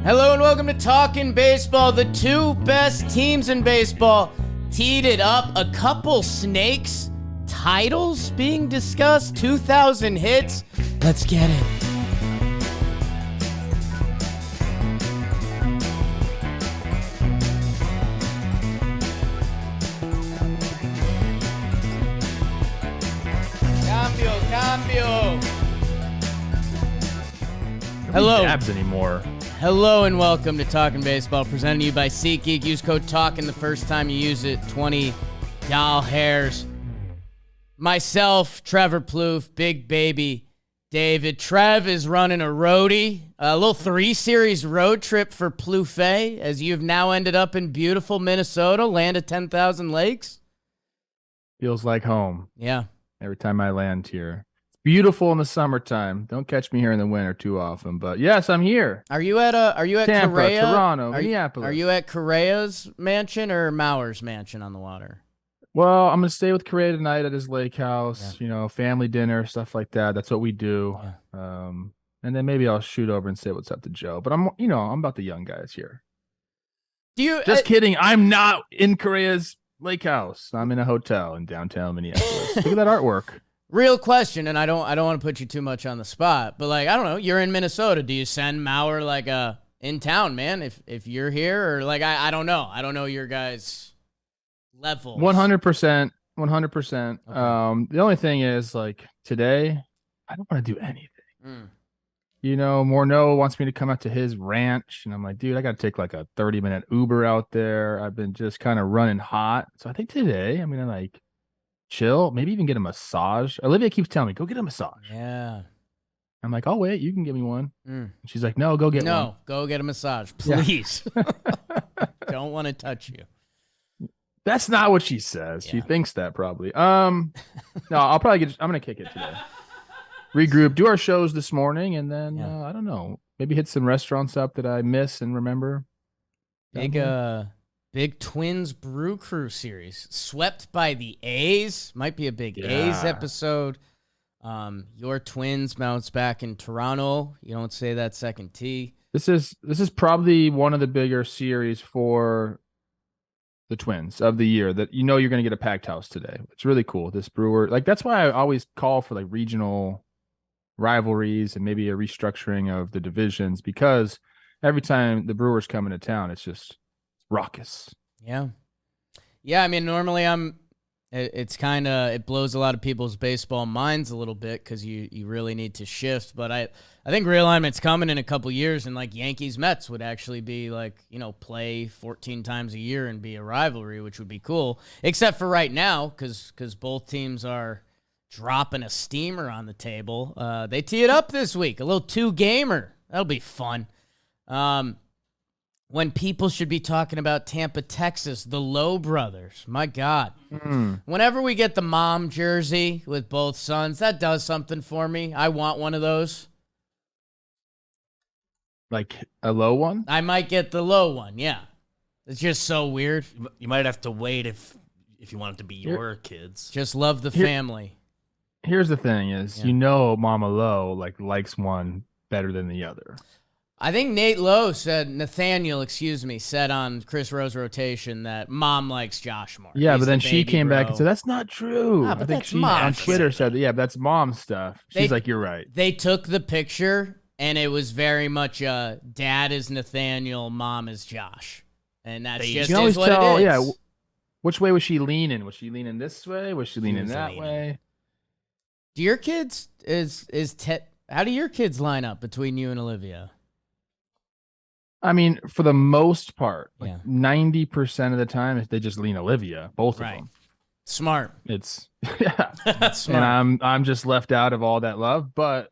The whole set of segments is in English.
Hello and welcome to Talkin' Baseball. The two best teams in baseball teed it up. A couple snakes. Titles being discussed. 2,000 hits. Let's get it. Cambio. Hello. Dabs anymore. Hello and welcome to Talkin' Baseball, presented to you by SeatGeek. Use code TALKIN the first time you use it. 20 y'all hairs. Myself, Trevor Plouffe, Big Baby David. Trev is running a roadie, a little 3-series road trip for Plouffe, as you've now ended up in beautiful Minnesota, land of 10,000 lakes. Feels like home. Yeah. Every time I land here. It's beautiful in the summertime. Don't catch me here in the winter too often, but yes, I'm here. Are you at Tampa, Correa? Toronto, Minneapolis. Are you at Correa's mansion or Mauer's mansion on the water? Well, I'm gonna stay with Correa tonight at his lake house. Yeah. You know, family dinner, stuff like that. That's what we do. Yeah. And then maybe I'll shoot over and say what's up to Joe. But I'm about the young guys here. Just kidding. I'm not in Correa's lake house. I'm in a hotel in downtown Minneapolis. Look at that artwork. Real question, and I don't want to put you too much on the spot, but like, I don't know, you're in Minnesota. Do you send Mauer like in town, man? If you're here, or like I don't know. I don't know your guys' levels. 100%. 100%. Okay. The only thing is, like, today, I don't want to do anything. You know, Morneau wants me to come out to his ranch, and I'm like, dude, I got to take like a 30-minute Uber out there. I've been just kind of running hot. So I think today I'm going to like chill, maybe even get a massage. Olivia keeps telling me, go get a massage. Yeah. I'm like, oh, wait, you can give me one. She's like, no, go get one. No, go get a massage, please. Yeah. Don't want to touch you. That's not what she says. Yeah. She thinks that probably. No, I'm going to kick it today. Regroup, do our shows this morning, and then I don't know, maybe hit some restaurants up that I miss and remember. Big Twins Brew Crew series, swept by the A's. Might be a big A's episode. Your Twins bounce back in Toronto. You don't say that second T. This is probably one of the bigger series for the Twins of the year. That you're going to get a packed house today. It's really cool. This Brewer, like, that's why I always call for like regional rivalries and maybe a restructuring of the divisions, because every time the Brewers come into town, it's just raucous. Yeah. I mean, normally it blows a lot of people's baseball minds a little bit because you really need to shift. But I think realignment's coming in a couple years, and like Yankees-Mets would actually be like, play 14 times a year and be a rivalry, which would be cool. Except for right now, because both teams are dropping a steamer on the table. They tee it up this week, a little 2-gamer. That'll be fun. When people should be talking about Tampa, Texas, the Lowe brothers. My God. Whenever we get the mom jersey with both sons, that does something for me. I want one of those. Like a Lowe one? I might get the Lowe one, yeah. It's just so weird. You might have to wait if you want it to be your kids. Just love the family. Here's the thing is, Mama Lowe likes one better than the other. I think Nathaniel said on Chris Rowe's rotation that Mom likes Josh more. Yeah, but then she came back and said, that's not true. But I think she on Twitter said that, that's Mom's stuff. She's like, you're right. They took the picture, and it was very much Dad is Nathaniel, Mom is Josh. And that's just what it is. Yeah, which way was she leaning? Was she leaning this way? Was she leaning that way? Do your kids, how do your kids line up between you and Olivia? I mean, for the most part, 90% of the time, they just lean Olivia, both of them. Smart. It's That's smart. And I'm just left out of all that love. But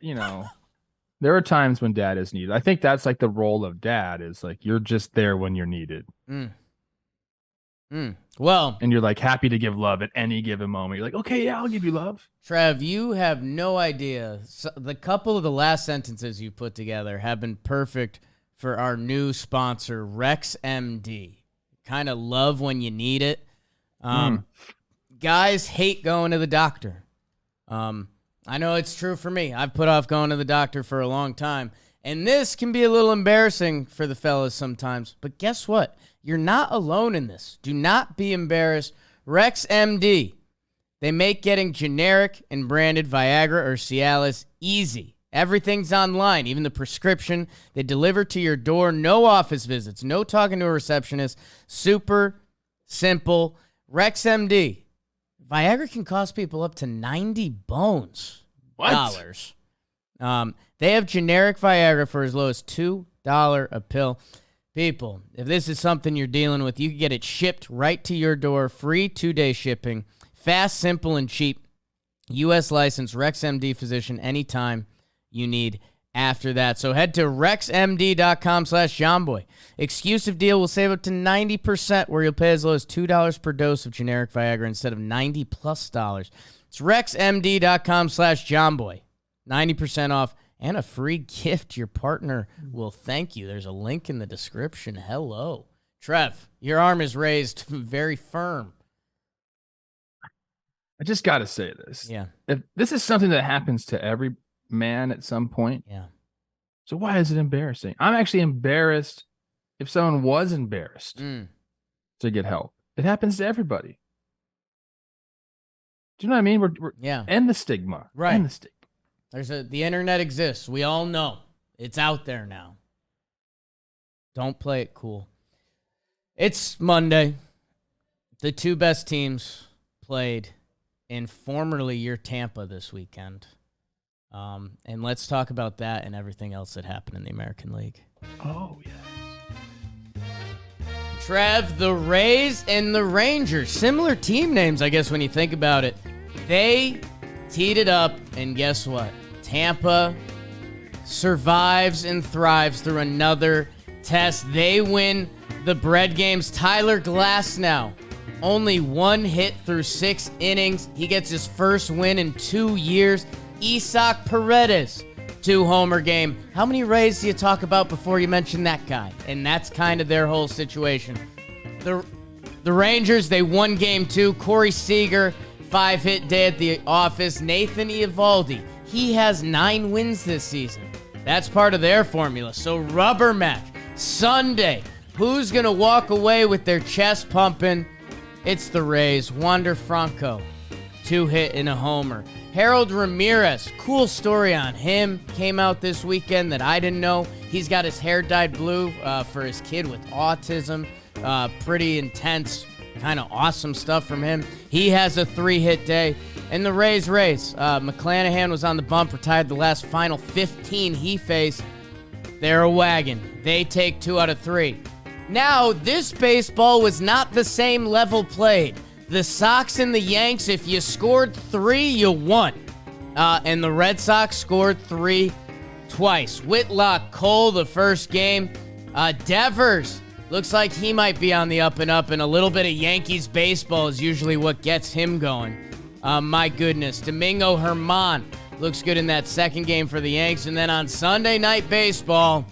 there are times when Dad is needed. I think that's like the role of Dad, is like you're just there when you're needed. Well, and you're like happy to give love at any given moment. You're like, okay, yeah, I'll give you love. Trev, you have no idea. The couple of the last sentences you put together have been perfect for our new sponsor, Rex MD. Kind of love when you need it. Guys hate going to the doctor. I know it's true for me. I've put off going to the doctor for a long time. And this can be a little embarrassing for the fellas sometimes. But guess what? You're not alone in this. Do not be embarrassed. Rex MD. They make getting generic and branded Viagra or Cialis easy. Everything's online, even the prescription. They deliver to your door. No office visits. No talking to a receptionist. Super simple. Rex MD. Viagra can cost people up to 90 bones. Dollars. They have generic Viagra for as low as $2 a pill. People, if this is something you're dealing with, you can get it shipped right to your door. Free 2-day shipping. Fast, simple, and cheap. U.S. licensed RexMD physician anytime you need after that. So head to rexmd.com/JohnBoy. Exclusive deal will save up to 90% where you'll pay as low as $2 per dose of generic Viagra instead of $90+. It's rexmd.com/JohnBoy. 90% off and a free gift your partner will thank you. There's a link in the description. Hello. Trev, your arm is raised very firm. I just got to say this. Yeah. If this is something that happens to every man at some point. Yeah. So why is it embarrassing? I'm actually embarrassed if someone was embarrassed to get help. It happens to everybody. Do you know what I mean? We're end the stigma. Right. End the stigma. The internet exists. We all know. It's out there now. Don't play it cool. It's Monday. The two best teams played in formerly your Tampa this weekend. And let's talk about that and everything else that happened in the American League. Oh, yes. Trev, the Rays and the Rangers. Similar team names, I guess, when you think about it. They teed it up, and guess what? Tampa survives and thrives through another test. They win the bread games. Tyler Glasnow, only one hit through 6 innings. He gets his first win in 2 years. Isaac Paredes, 2-homer game. How many Rays do you talk about before you mention that guy? And that's kind of their whole situation. The Rangers, they won game 2. Corey Seager, 5-hit day at the office. Nathan Eovaldi, he has 9 wins this season. That's part of their formula. So rubber match. Sunday, who's going to walk away with their chest pumping? It's the Rays. Wander Franco, 2-hit and a homer. Harold Ramirez, cool story on him. Came out this weekend that I didn't know. He's got his hair dyed blue for his kid with autism. Pretty intense, kind of awesome stuff from him. He has a 3-hit day. And the Rays, McClanahan was on the bump, retired the last final 15 he faced. They're a wagon. They take 2 out of 3. Now, this baseball was not the same level played. The Sox and the Yanks, if you scored 3, you won. And the Red Sox scored 3 twice. Whitlock, Cole, the first game. Devers, looks like he might be on the up and up, and a little bit of Yankees baseball is usually what gets him going. My goodness. Domingo Germán looks good in that second game for the Yanks. And then on Sunday Night Baseball,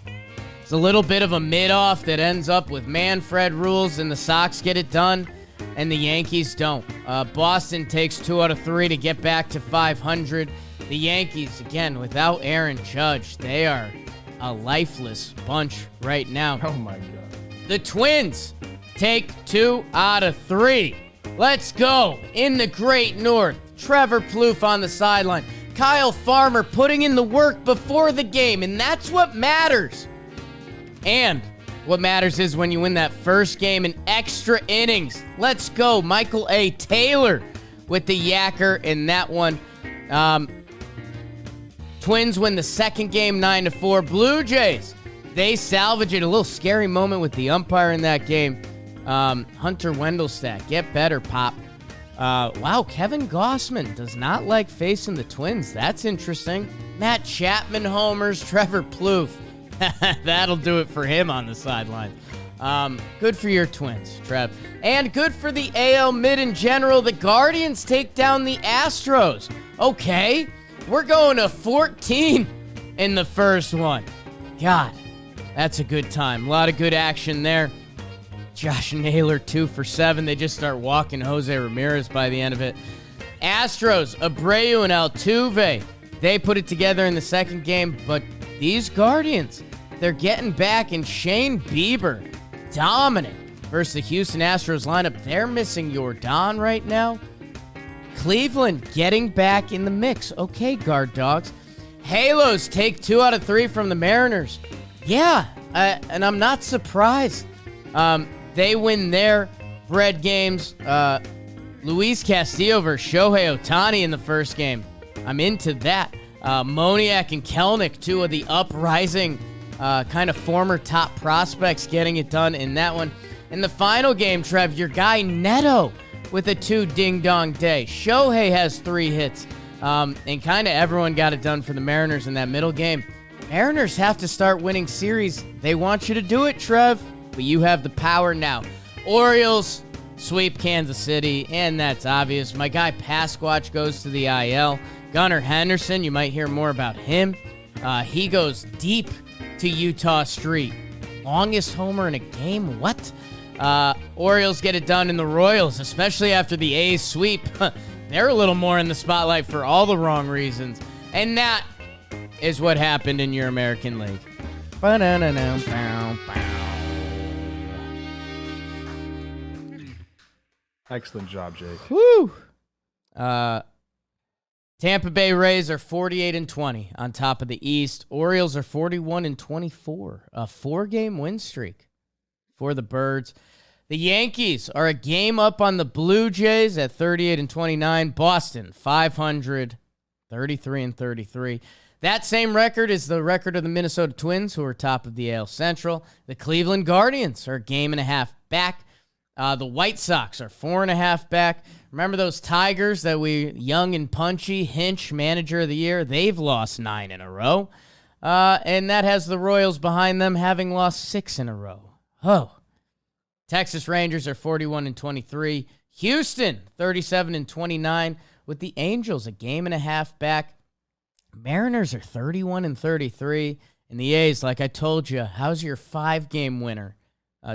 it's a little bit of a mid-off that ends up with Manfred rules, and the Sox get it done, and the Yankees don't. Boston takes 2 out of 3 to get back to 500. The Yankees, again, without Aaron Judge, they are a lifeless bunch right now. Oh, my God. The Twins take 2 out of 3. Let's go. In the Great North, Trevor Plouffe on the sideline. Kyle Farmer putting in the work before the game, and that's what matters. And what matters is when you win that first game in extra innings. Let's go. Michael A. Taylor with the yacker in that one. Twins win the second game 9-4. Blue Jays, they salvage it. A little scary moment with the umpire in that game. Hunter Wendelstadt, get better, Pop. Wow, Kevin Gossman does not like facing the Twins. That's interesting. Matt Chapman homers, Trevor Plouffe. That'll do it for him on the sideline. Good for your Twins, Trev. And good for the AL Mid in general. The Guardians take down the Astros. Okay, we're going to 14 in the first one. God, that's a good time. A lot of good action there. Josh Naylor, 2 for 7. They just start walking Jose Ramirez by the end of it. Astros, Abreu and Altuve. They put it together in the second game, but these Guardians, they're getting back, and Shane Bieber, dominant versus the Houston Astros lineup. They're missing Yordan right now. Cleveland getting back in the mix. Okay, guard dogs. Halos take 2 out of 3 from the Mariners. Yeah, and I'm not surprised. They win their bread games. Luis Castillo versus Shohei Ohtani in the first game. I'm into that. Moniak and Kelnick, 2 of the uprising kind of former top prospects, getting it done in that one. In the final game, Trev, your guy Neto with a 2 ding-dong day. Shohei has 3 hits. And kind of everyone got it done for the Mariners in that middle game. Mariners have to start winning series. They want you to do it, Trev, but you have the power now. Orioles sweep Kansas City, and that's obvious. My guy Pasquatch goes to the IL. Gunnar Henderson, you might hear more about him. He goes deep to Utah Street. Longest homer in a game? What? Orioles get it done in the Royals, especially after the A's sweep. They're a little more in the spotlight for all the wrong reasons. And that is what happened in your American League. Excellent job, Jake. Woo! Tampa Bay Rays are 48-20 on top of the East. Orioles are 41-24, a 4-game win streak for the Birds. The Yankees are a game up on the Blue Jays at 38-29. Boston 500, 33-33. That same record is the record of the Minnesota Twins, who are top of the AL Central. The Cleveland Guardians are a game and a half back. The White Sox are 4.5 back. Remember those Tigers that young and punchy, Hinch, manager of the year? They've lost 9 in a row. And that has the Royals behind them, having lost 6 in a row. Oh. Texas Rangers are 41-23. Houston, 37-29, with the Angels a game and a half back. Mariners are 31-33. And the A's, like I told you, how's your 5-game winner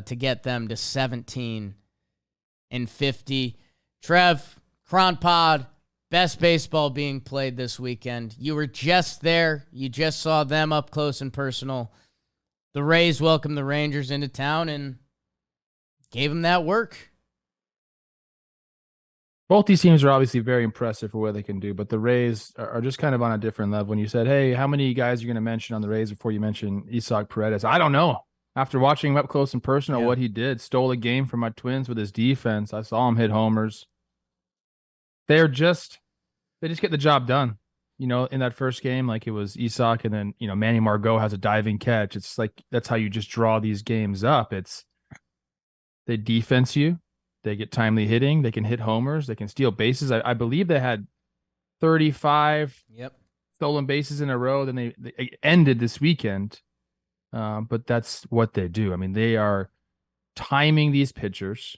to get them to 17-50? Trev, Cron Pod, best baseball being played this weekend. You were just there. You just saw them up close and personal. The Rays welcomed the Rangers into town and gave them that work. Both these teams are obviously very impressive for what they can do, but the Rays are just kind of on a different level. When you said, hey, how many guys are you going to mention on the Rays before you mention Isaac Paredes? I don't know. After watching him up close and personal, what he did, stole a game from my Twins with his defense. I saw him hit homers. They just get the job done. You know, in that first game, like it was Isaac, and then, you know, Manny Margot has a diving catch. It's like, that's how you just draw these games up. They defense you. They get timely hitting. They can hit homers. They can steal bases. I believe they had 35 stolen bases in a row. Then they ended this weekend. But that's what they do. I mean, they are timing these pitchers.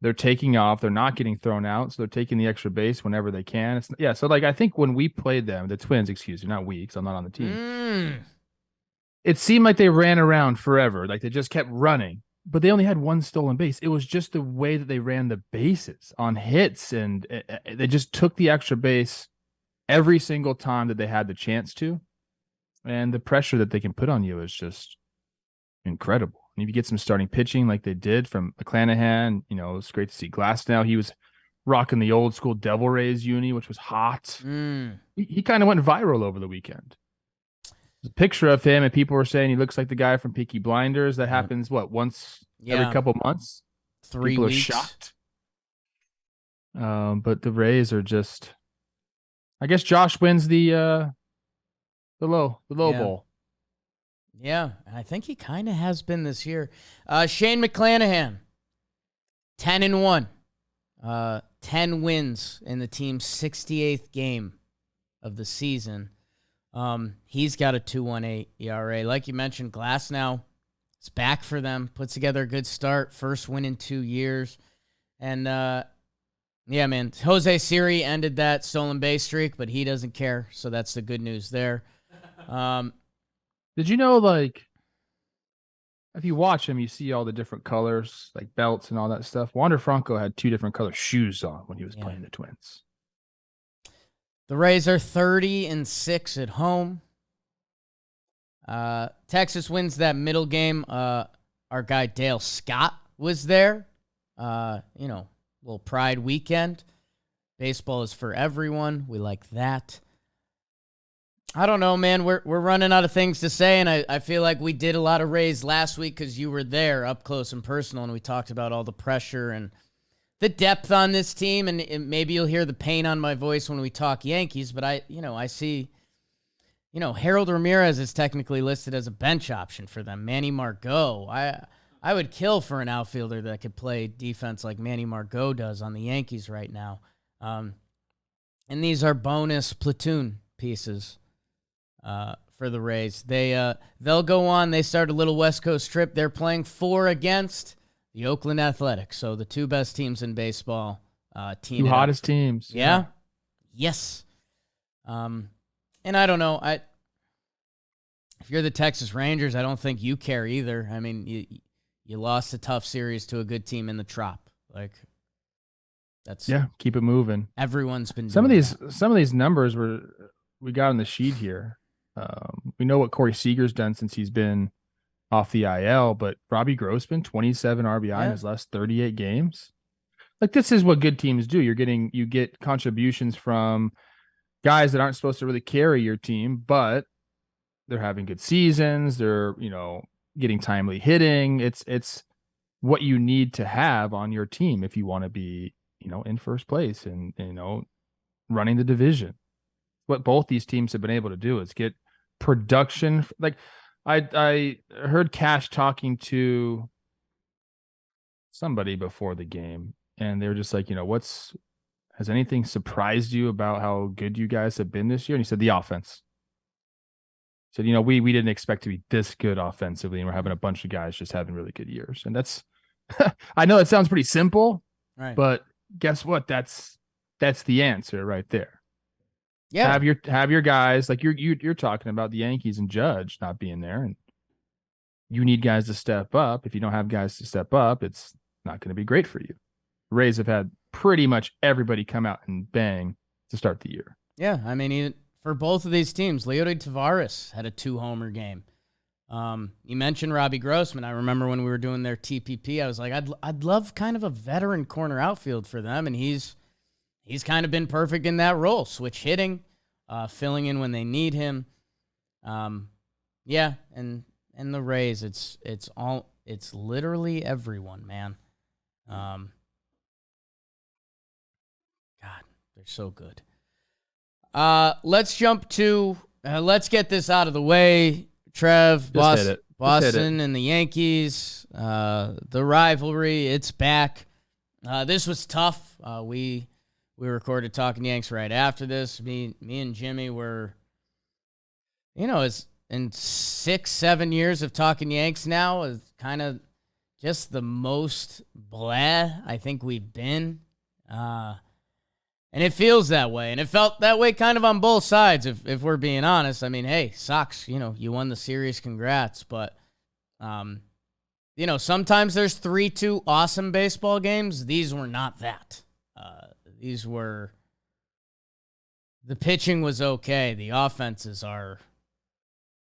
They're taking off. They're not getting thrown out. So they're taking the extra base whenever they can. So like, I think when we played them, the Twins, excuse me, not we, because I'm not on the team. It seemed like they ran around forever. Like they just kept running. But they only had 1 stolen base. It was just the way that they ran the bases on hits, and they just took the extra base every single time that they had the chance to. And the pressure that they can put on you is just incredible. And if you get some starting pitching like they did from McClanahan, you know, it's great to see Glasnow. He was rocking the old school Devil Rays uni, which was hot. He kind of went viral over the weekend. There's a picture of him, and people were saying he looks like the guy from Peaky Blinders. That happens, once every couple months? 3 people weeks. Are shocked. But the Rays are just, I guess Josh wins the low bowl. Yeah, I think he kind of has been this year. Shane McClanahan, 10-1. 10 wins in the team's 68th game of the season. He's got a 2.18 ERA. Like you mentioned, Glasnow is back for them. Puts together a good start. First win in 2 years. And, yeah, man, Jose Siri ended that stolen base streak, but he doesn't care. So that's the good news there. Did you know, like, if you watch him, you see all the different colors, like belts and all that stuff. Wander Franco had 2 different color shoes on when he was playing the Twins. The Rays are 30-6 at home. Texas wins that middle game. Our guy Dale Scott was there. Little Pride weekend. Baseball is for everyone. We like that. I don't know, man. We're running out of things to say, and I feel like we did a lot of Rays last week because you were there up close and personal, and we talked about all the pressure and the depth on this team, and maybe you'll hear the pain on my voice when we talk Yankees, but I see, Harold Ramirez is technically listed as a bench option for them. Manny Margot. I would kill for an outfielder that could play defense like Manny Margot does on the Yankees right now. And these are bonus platoon pieces for the Rays. They'll go on. They start a little West Coast trip. They're playing 4 against the Oakland Athletics. So the 2 best teams in baseball. 2 hottest teams. Yeah. Yes. And I don't know. If you're the Texas Rangers, I don't think you care either. I mean, you lost a tough series to a good team in the Trop. Keep it moving. Everyone's been some doing of these numbers we got on the sheet here. We know what Corey Seager's done since he's been off the IL, but Robbie Grossman, 27 RBI in his last 38 games. This is what good teams do. You get contributions from guys that aren't supposed to really carry your team, but they're having good seasons. They're, getting timely hitting. It's what you need to have on your team if you want to be, in first place and, running the division. What both these teams have been able to do is get production. I heard Cash talking to somebody before the game, and they were just like, has anything surprised you about how good you guys have been this year? And he said the offense. He said, we didn't expect to be this good offensively, and we're having a bunch of guys just having really good years. And that's, I know it sounds pretty simple, right? But guess what? That's the answer right there. Yeah. Have your guys, like you're talking about the Yankees and Judge not being there, and you need guys to step up. If you don't have guys to step up, it's not going to be great for you. The Rays have had pretty much everybody come out and bang to start the year. Yeah, I mean, for both of these teams, Leody Taveras had a 2-homer game. You mentioned Robbie Grossman. I remember when we were doing their TPP, I was like, I'd love kind of a veteran corner outfield for them, and he's kind of been perfect in that role, switch hitting, filling in when they need him. And the Rays, it's literally everyone, man. God, they're so good. Let's jump to let's get this out of the way. Trev, Boston and the Yankees, the rivalry, it's back. This was tough. We recorded Talking Yanks right after this. Me and Jimmy were, it's in 6-7 years of Talking Yanks now, is kind of just the most blah I think we've been. And it feels that way. And it felt that way kind of on both sides, if we're being honest. I mean, hey, Sox, you won the series. Congrats. But, sometimes there's 3-2 awesome baseball games. These were not that. The pitching was okay. The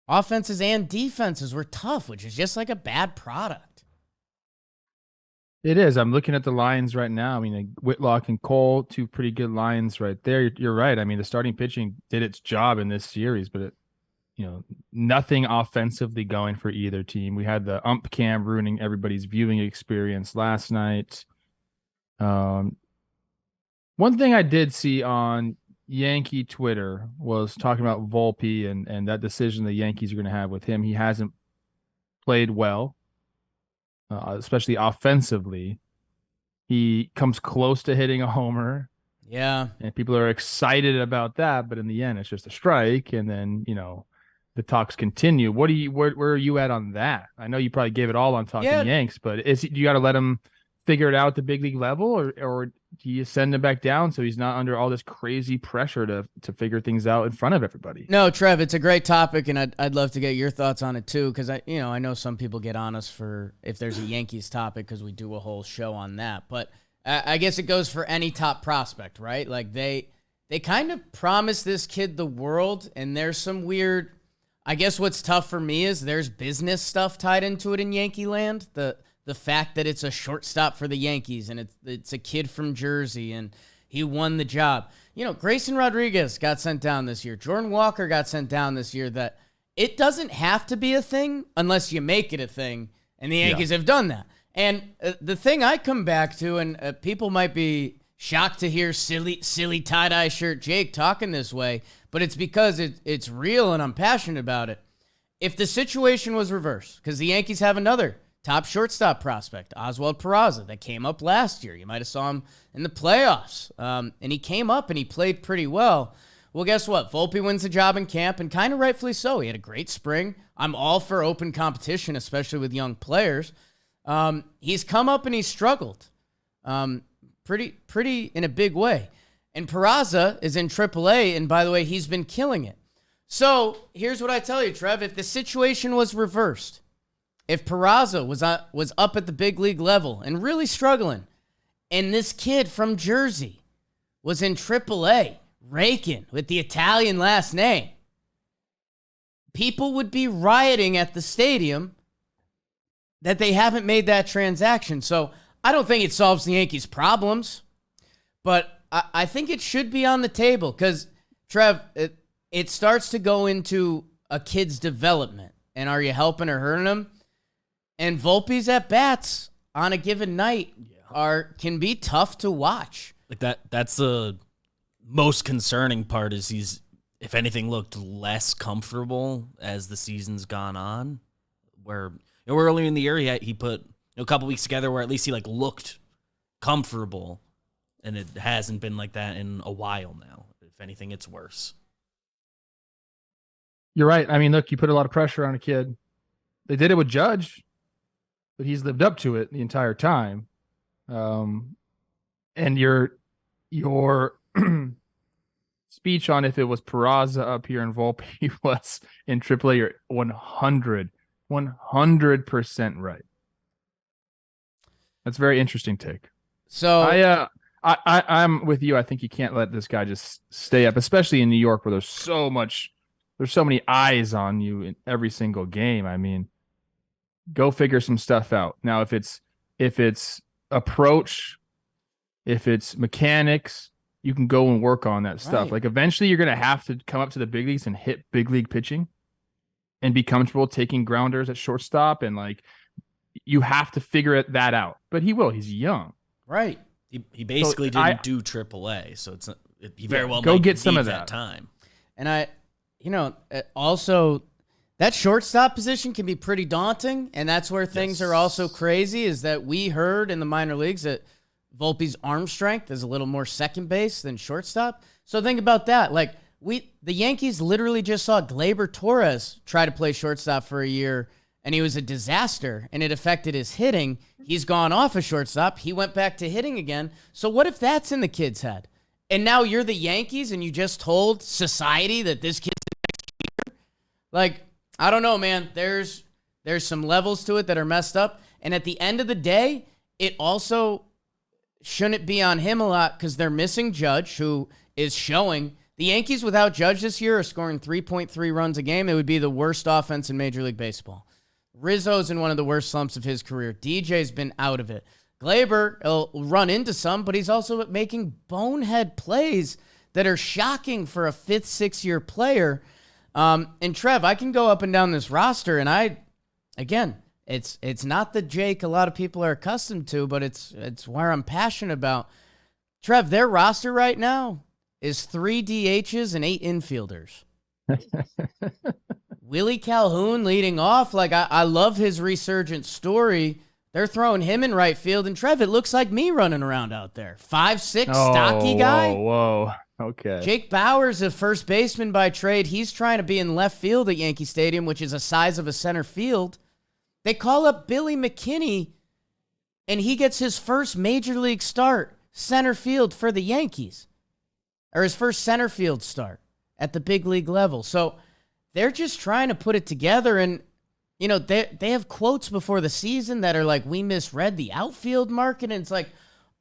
offenses and defenses were tough, which is just like a bad product. It is. I'm looking at the lines right now. I mean, Whitlock and Cole, 2 pretty good lines right there. You're right. I mean, the starting pitching did its job in this series, but nothing offensively going for either team. We had the ump cam ruining everybody's viewing experience last night. One thing I did see on Yankee Twitter was talking about Volpe and that decision the Yankees are going to have with him. He hasn't played well. Especially offensively. He comes close to hitting a homer. Yeah. And people are excited about that, but in the end, it's just a strike. And then, the talks continue. Where are you at on that? I know you probably gave it all on Talking Yanks, but you got to let him figure it out at the big league level, or do you send him back down so he's not under all this crazy pressure to figure things out in front of everybody? No, Trev, it's a great topic, and I'd love to get your thoughts on it too, because I know some people get on us for if there's a Yankees topic because we do a whole show on that, but I guess it goes for any top prospect, right? Like they kind of promise this kid the world, and there's some weird I guess what's tough for me is there's business stuff tied into it in Yankee land. The fact that it's a shortstop for the Yankees and it's a kid from Jersey and he won the job. Grayson Rodriguez got sent down this year. Jordan Walker got sent down this year. That it doesn't have to be a thing unless you make it a thing, and the Yankees have done that. And the thing I come back to, and people might be shocked to hear silly tie-dye shirt Jake talking this way, but it's because it's real and I'm passionate about it. If the situation was reversed, because the Yankees have another top shortstop prospect, Oswald Peraza, that came up last year. You might have saw him in the playoffs. And he came up and he played pretty well. Well, guess what? Volpe wins the job in camp, and kind of rightfully so. He had a great spring. I'm all for open competition, especially with young players. He's come up and he's struggled pretty in a big way. And Peraza is in AAA, and by the way, he's been killing it. So here's what I tell you, Trev. If the situation was reversed, if Peraza was up at the big league level and really struggling, and this kid from Jersey was in AAA, raking with the Italian last name, people would be rioting at the stadium that they haven't made that transaction. So I don't think it solves the Yankees' problems, but I think it should be on the table because, Trev, it starts to go into a kid's development. And are you helping or hurting him? And Volpe's at-bats on a given night can be tough to watch. Like that's the most concerning part is he's, if anything, looked less comfortable as the season's gone on. Where earlier in the year he put a couple weeks together where at least he looked comfortable, and it hasn't been like that in a while now. If anything, it's worse. You're right. I mean, look, you put a lot of pressure on a kid. They did it with Judge, but he's lived up to it the entire time. And your speech on if it was Peraza up here and Volpe was in AAA, you're 100% right. That's a very interesting take. So I'm with you. I think you can't let this guy just stay up, especially in New York where there's so many eyes on you in every single game. I mean, go figure some stuff out. Now, if it's approach, if it's mechanics, you can go and work on that stuff. Right. Like eventually you're going to have to come up to the big leagues and hit big league pitching and be comfortable taking grounders at shortstop. And you have to figure that out, but he will. He's young. Right. He basically didn't do AAA, so he very well go might get some need of that time. And also that shortstop position can be pretty daunting, and that's where things are also crazy, is that we heard in the minor leagues that Volpe's arm strength is a little more second base than shortstop. So think about that. The Yankees literally just saw Gleyber Torres try to play shortstop for a year, and he was a disaster, and it affected his hitting. He's gone off a shortstop. He went back to hitting again. So what if that's in the kid's head? And now you're the Yankees, and you just told society that this kid's the next year? I don't know, man. There's some levels to it that are messed up. And at the end of the day, it also shouldn't be on him a lot because they're missing Judge, who is showing. The Yankees without Judge this year are scoring 3.3 runs a game. It would be the worst offense in Major League Baseball. Rizzo's in one of the worst slumps of his career. DJ's been out of it. Gleyber will run into some, but he's also making bonehead plays that are shocking for a 5th, 6th-year player. And Trev, I can go up and down this roster, and it's not the Jake a lot of people are accustomed to, but it's where I'm passionate about. Trev, their roster right now is 3 DHs and 8 infielders. Willie Calhoun leading off. I love his resurgent story. They're throwing him in right field, and Trev, it looks like me running around out there. 5'6", stocky guy. Whoa. Okay. Jake Bauers, a first baseman by trade. He's trying to be in left field at Yankee Stadium, which is the size of a center field. They call up Billy McKinney, and he gets his first major league start, center field for the Yankees. Or his first center field start at the big league level. So they're just trying to put it together, and they have quotes before the season that are like, we misread the outfield market, and it's like,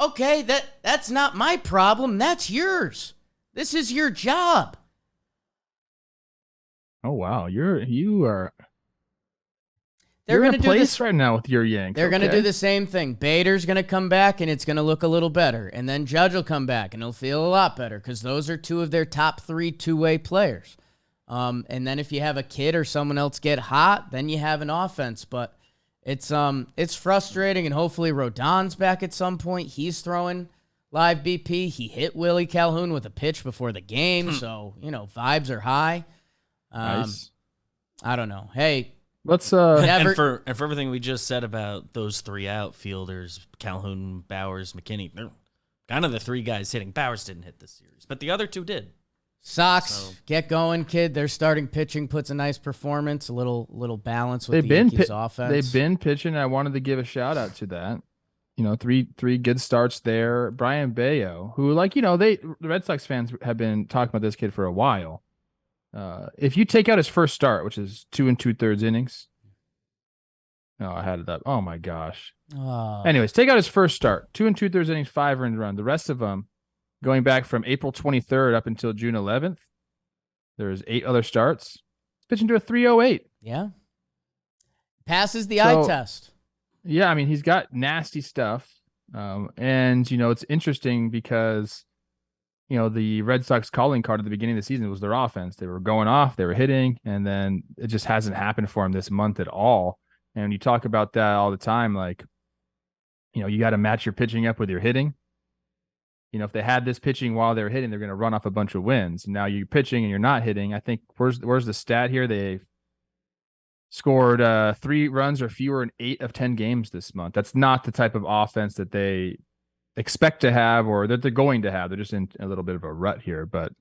okay, that's not my problem, that's yours. This is your job. Oh wow, you are They're you're in going a to do place this right now with your Yanks. They're going to Okay. do the same thing. Bader's going to come back, and it's going to look a little better. And then Judge will come back, and it'll feel a lot better because those are two of their top 3 two-way players. And then if you have a kid or someone else get hot, then you have an offense. But it's frustrating, and hopefully Rodon's back at some point. He's throwing live BP. He hit Willie Calhoun with a pitch before the game, so, vibes are high. Nice. I don't know. Hey, let's and for everything we just said about those 3 outfielders, Calhoun, Bowers, McKinney, they're kind of the 3 guys hitting. Bowers didn't hit this series, but the other 2 did. Sox, get going, kid. Their starting pitching puts a nice performance, a little balance with the Yankees offense. They've been pitching. I wanted to give a shout out to that. 3 good starts there. Brian Bayo, who the Red Sox fans have been talking about this kid for a while. If you take out his first start, which is 2 2/3 innings. Oh, I had it up. Oh my gosh. Anyways, take out his first start, 2 2/3 innings, 5 earned run. The rest of them, going back from April 23rd up until June 11th, there's 8 other starts. Pitching to a 3.08. Yeah. Passes the eye test. Yeah, I mean, he's got nasty stuff. And, it's interesting because, the Red Sox calling card at the beginning of the season was their offense. They were going off, they were hitting, and then it just hasn't happened for him this month at all. And you talk about that all the time, like, you got to match your pitching up with your hitting. If they had this pitching while they're hitting, they're going to run off a bunch of wins. Now you're pitching and you're not hitting. I think where's the stat here? They scored 3 runs or fewer in 8 of 10 games this month. That's not the type of offense that they expect to have or that they're going to have. They're just in a little bit of a rut here. But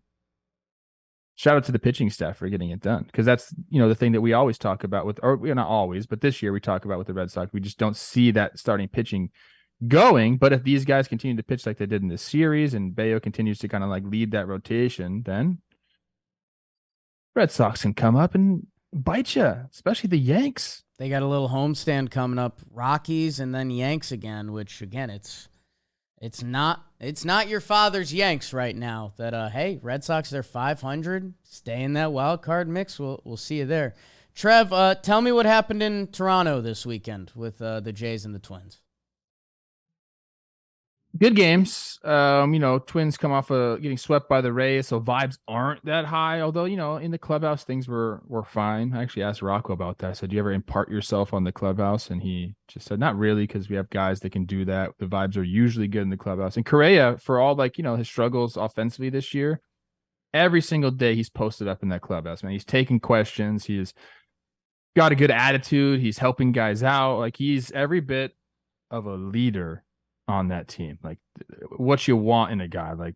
shout out to the pitching staff for getting it done, because that's the thing that we always talk about with, or not always, but this year we talk about with the Red Sox. We just don't see that starting pitching going. But if these guys continue to pitch like they did in this series and Bayo continues to kind of like lead that rotation, then Red Sox can come up and bite you, especially the Yanks. They got a little homestand coming up, Rockies and then Yanks again, which again, it's not your father's Yanks right now. That hey, Red Sox, they're 500, stay in that wild card mix. We'll see you there. Trev, tell me what happened in Toronto this weekend with the Jays and the Twins. Good games. Twins come off of getting swept by the Rays, so vibes aren't that high. Although, in the clubhouse, things were fine. I actually asked Rocco about that. I said, do you ever impart yourself on the clubhouse? And he just said, not really, because we have guys that can do that. The vibes are usually good in the clubhouse. And Correa, for all his struggles offensively this year, every single day he's posted up in that clubhouse, man. He's taking questions. He's got a good attitude. He's helping guys out. Like, he's every bit of a leader on that team, like what you want in a guy. Like,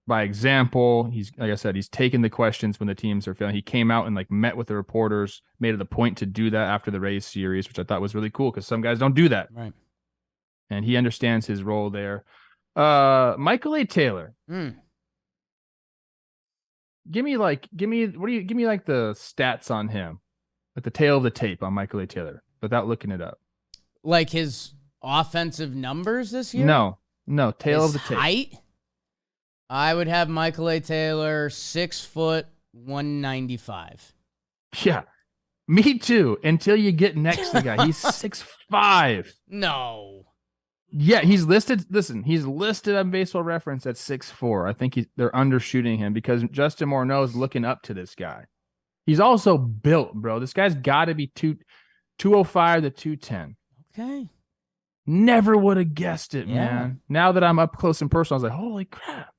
by example, he's, like I said, he's taking the questions when the teams are failing. He came out and met with the reporters, made it a point to do that after the Rays series, which I thought was really cool because some guys don't do that. Right. And he understands his role there. Michael A. Taylor. Give me the stats on him, at the tail of the tape on Michael A. Taylor without looking it up. Like his offensive numbers this year? No, tail of the tape. Height? I would have Michael A. Taylor 6 foot 195. Yeah, me too. Until you get next to the guy, he's 6'5". No. Yeah, he's listed. Listen, he's listed on Baseball Reference at 6'4". I think they're undershooting him because Justin Morneau's looking up to this guy. He's also built, bro. This guy's got to be 205 to 210. Okay. Never would have guessed it, man. Now that I'm up close and personal, I was like, holy crap.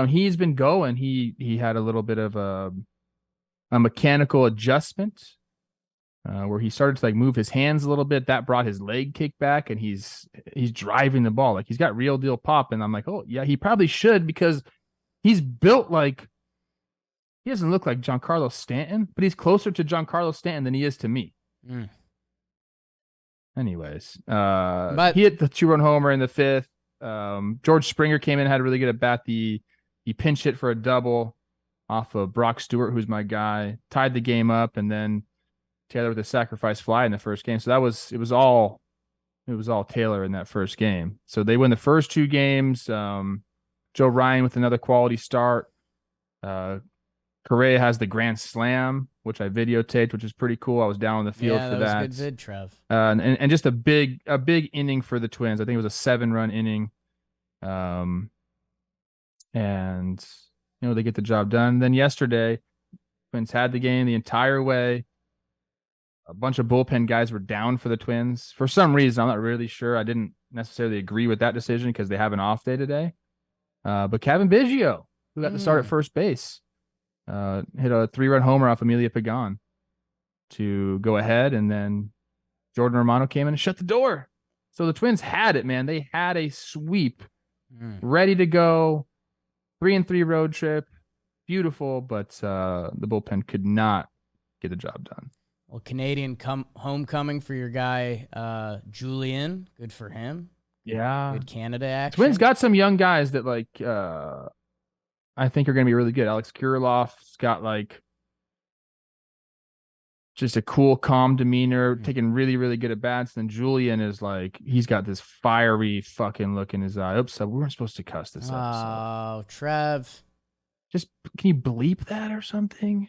He's been going. He had a little bit of a mechanical adjustment where he started to move his hands a little bit. That brought his leg kick back, and he's driving the ball. Like, he's got real deal pop. And I'm like, oh yeah, he probably should, because he's built he doesn't look like Giancarlo Stanton, but he's closer to Giancarlo Stanton than he is to me. Anyways, he hit the 2-run homer in the 5th. George Springer came in, had a really good at bat. He pinch hit for a double off of Brock Stewart, who's my guy, tied the game up, and then Taylor with a sacrifice fly in the first game. So it was all Taylor in that first game. So they win the first 2 games. Joe Ryan with another quality start. Correa has the grand slam, which I videotaped, which is pretty cool. I was down on the field Yeah, for that was that. good vid, Trev. And just a big inning for the Twins. I think it was a 7-run inning. And they get the job done. Then yesterday, Twins had the game the entire way. A bunch of bullpen guys were down for the Twins. For some reason, I'm not really sure. I didn't necessarily agree with that decision because they have an off day today. But Kevin Biggio, who got the start at first base, hit a 3-run homer off Amelia Pagan to go ahead, and then Jordan Romano came in and shut the door. So the Twins had it, man. They had a sweep ready to go. 3-3 road trip. Beautiful, but the bullpen could not get the job done. Well, Canadian homecoming for your guy, Julian. Good for him. Yeah. Good Canada action. Twins got some young guys that, I think are going to be really good. Alex Kirilloff's got, just a cool, calm demeanor, taking really, really good at bats. Then Julian is he's got this fiery fucking look in his eye. Oops, we weren't supposed to cuss this episode. Oh, Trev. Just, can you bleep that or something?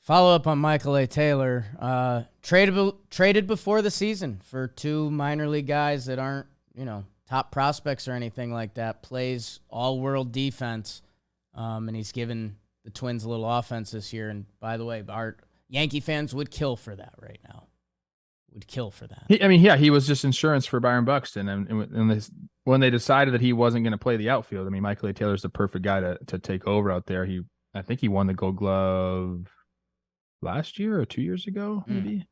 Follow up on Michael A. Taylor. Traded before the season for 2 minor league guys that aren't, top prospects or anything like that. Plays all-world defense, and he's given the Twins a little offense this year. And by the way, our Yankee fans would kill for that right now. Would kill for that. He was just insurance for Byron Buxton, and when they decided that he wasn't going to play the outfield, Michael A. Taylor's the perfect guy to take over out there. I think he won the Gold Glove last year or 2 years ago, maybe.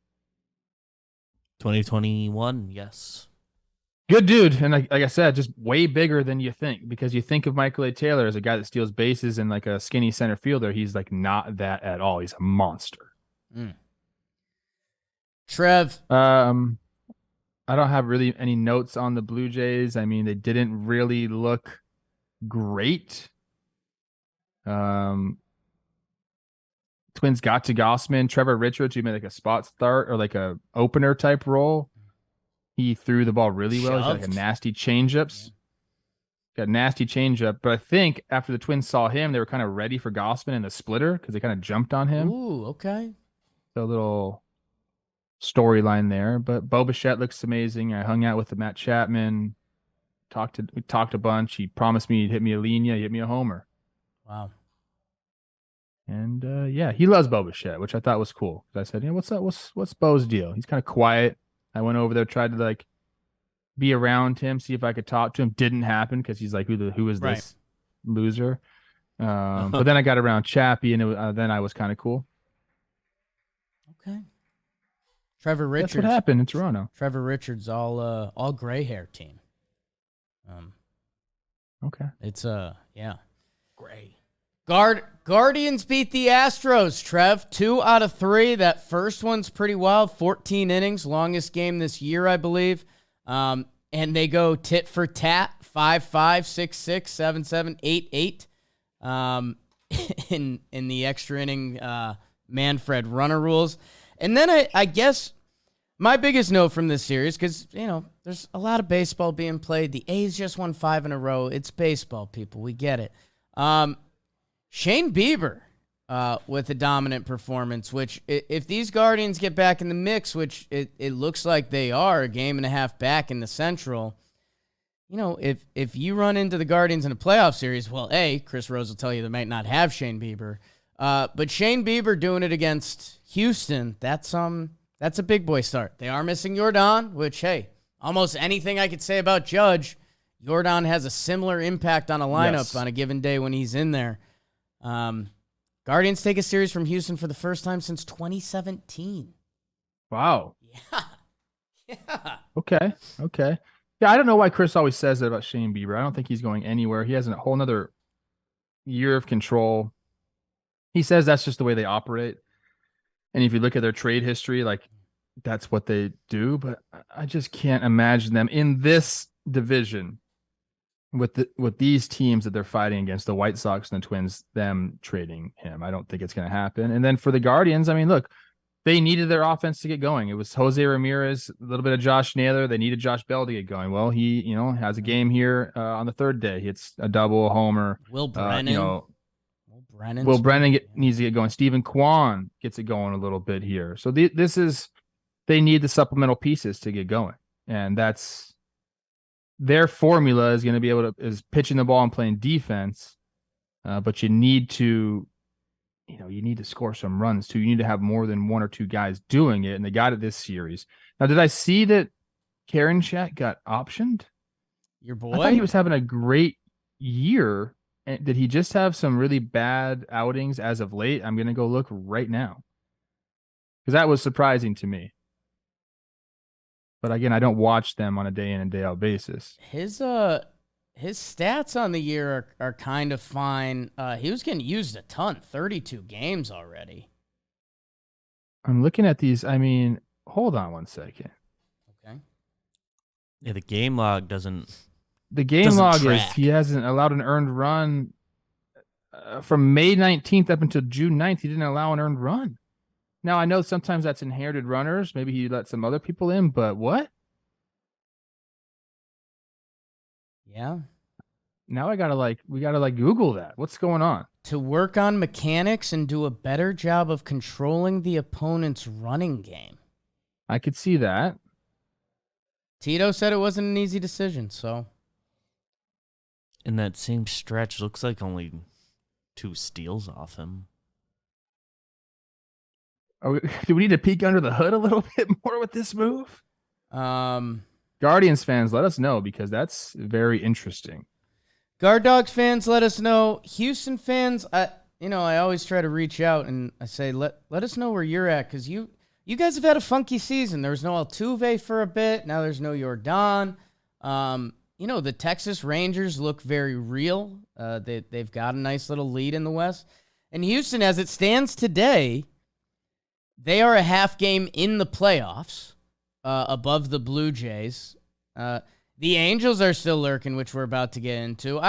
2021, yes. Good dude, and like I said, just way bigger than you think, because you think of Michael A. Taylor as a guy that steals bases and a skinny center fielder. He's not that at all. He's a monster. Trev. I don't have really any notes on the Blue Jays. They didn't really look great. Twins got to Gossman. Trevor Richards, who made a spot start or a opener type role. He threw the ball really well. He's got a nasty changeups. Got a nasty changeup. But I think after the Twins saw him, they were kind of ready for Gossman in the splitter because they kind of jumped on him. Ooh, okay. So a little storyline there. But Bo Bichette looks amazing. I hung out with Matt Chapman. We talked a bunch. He promised me he'd hit me a linea, he'd hit me a homer. Wow. And he loves Bo Bichette, which I thought was cool. I said, what's up? What's Bo's deal? He's kind of quiet. I went over there, tried to be around him, see if I could talk to him. Didn't happen because he's who is this loser? But then I got around Chappie, and then I was kind of cool. Okay. Trevor Richards. That's what happened in Toronto. Trevor Richards, all gray hair team. Okay. It's gray. Guardians beat the Astros, Trev. 2 out of 3. That first one's pretty wild. 14 innings, longest game this year, I believe. And they go tit for tat, 5-5, 6-6, 7-7, 8-8. In the extra inning Manfred runner rules. And then I guess my biggest note from this series, because, there's a lot of baseball being played. The A's just won 5 in a row. It's baseball, people. We get it. Shane Bieber with a dominant performance, which if these Guardians get back in the mix, which it looks like they are, a game and a half back in the Central, if you run into the Guardians in a playoff series, well, Chris Rose will tell you they might not have Shane Bieber. But Shane Bieber doing it against Houston, that's a big boy start. They are missing Yordan, which, almost anything I could say about Judge, Yordan has a similar impact on a lineup on a given day when he's in there. Guardians take a series from Houston for the first time since 2017. Wow. Yeah. Okay. Yeah, I don't know why Chris always says that about Shane Bieber. I don't think he's going anywhere. He has a whole nother year of control. He says that's just the way they operate. And if you look at their trade history, that's what they do. But I just can't imagine them in this division with these teams that they're fighting against, the White Sox and the Twins, them trading him. I don't think it's going to happen. And then for the Guardians, look, they needed their offense to get going. It was Jose Ramirez, a little bit of Josh Naylor. They needed Josh Bell to get going. Well, he, has a game here on the third day. It's a double, a homer. Will Brennan. Brennan needs to get going. Stephen Kwan gets it going a little bit here. So they need the supplemental pieces to get going. And that's their formula is going to be is pitching the ball and playing defense. But you need to score some runs too. You need to have more than one or two guys doing it. And they got it this series. Now, did I see that Karinchak got optioned? Your boy? I thought he was having a great year. And did he just have some really bad outings as of late? I'm going to go look right now. Because that was surprising to me. But again, I don't watch them on a day in and day out basis. His stats on the year are kind of fine. He was getting used a ton, 32 games already. I'm looking at these. I mean, hold on one second. Okay. Yeah, the game log doesn't. The game log track. is he hasn't allowed an earned run from May 19th up until June 9th. He didn't allow an earned run. Now, I know sometimes that's inherited runners. Maybe he let some other people in, but what? Yeah. Now we gotta Google that. What's going on? To work on mechanics and do a better job of controlling the opponent's running game. I could see that. Tito said it wasn't an easy decision, so. In that same stretch, looks like only 2 steals off him. Do we need to peek under the hood a little bit more with this move? Guardians fans, let us know because that's very interesting. Guard Dogs fans, let us know. Houston fans, I always try to reach out and I say, let us know where you're at because you guys have had a funky season. There was no Altuve for a bit. Now there's no Yordan. The Texas Rangers look very real. They've got a nice little lead in the West. And Houston, as it stands today, they are a half game in the playoffs above the Blue Jays. The Angels are still lurking, which we're about to get into.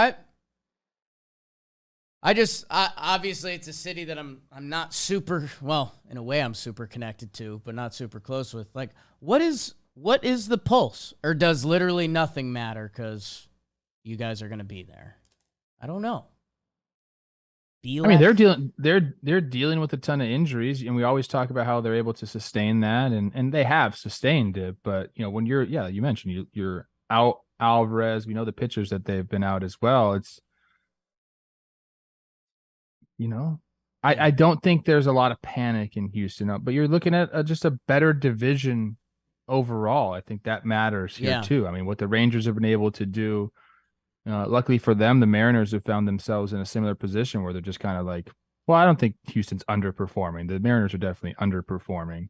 Obviously it's a city that I'm not super, well, in a way I'm super connected to, but not super close with. Like, what is the pulse? Or does literally nothing matter because you guys are going to be there? I don't know. They're dealing with a ton of injuries, and we always talk about how they're able to sustain that, and they have sustained it. But when you mentioned you're out Alvarez, we know the pitchers that they've been out as well. It's I don't think there's a lot of panic in Houston, but you're looking at just a better division overall. I think that matters here too. I mean, what the Rangers have been able to do. Luckily for them, the Mariners have found themselves in a similar position where they're just kind of like, well, I don't think Houston's underperforming. The Mariners are definitely underperforming.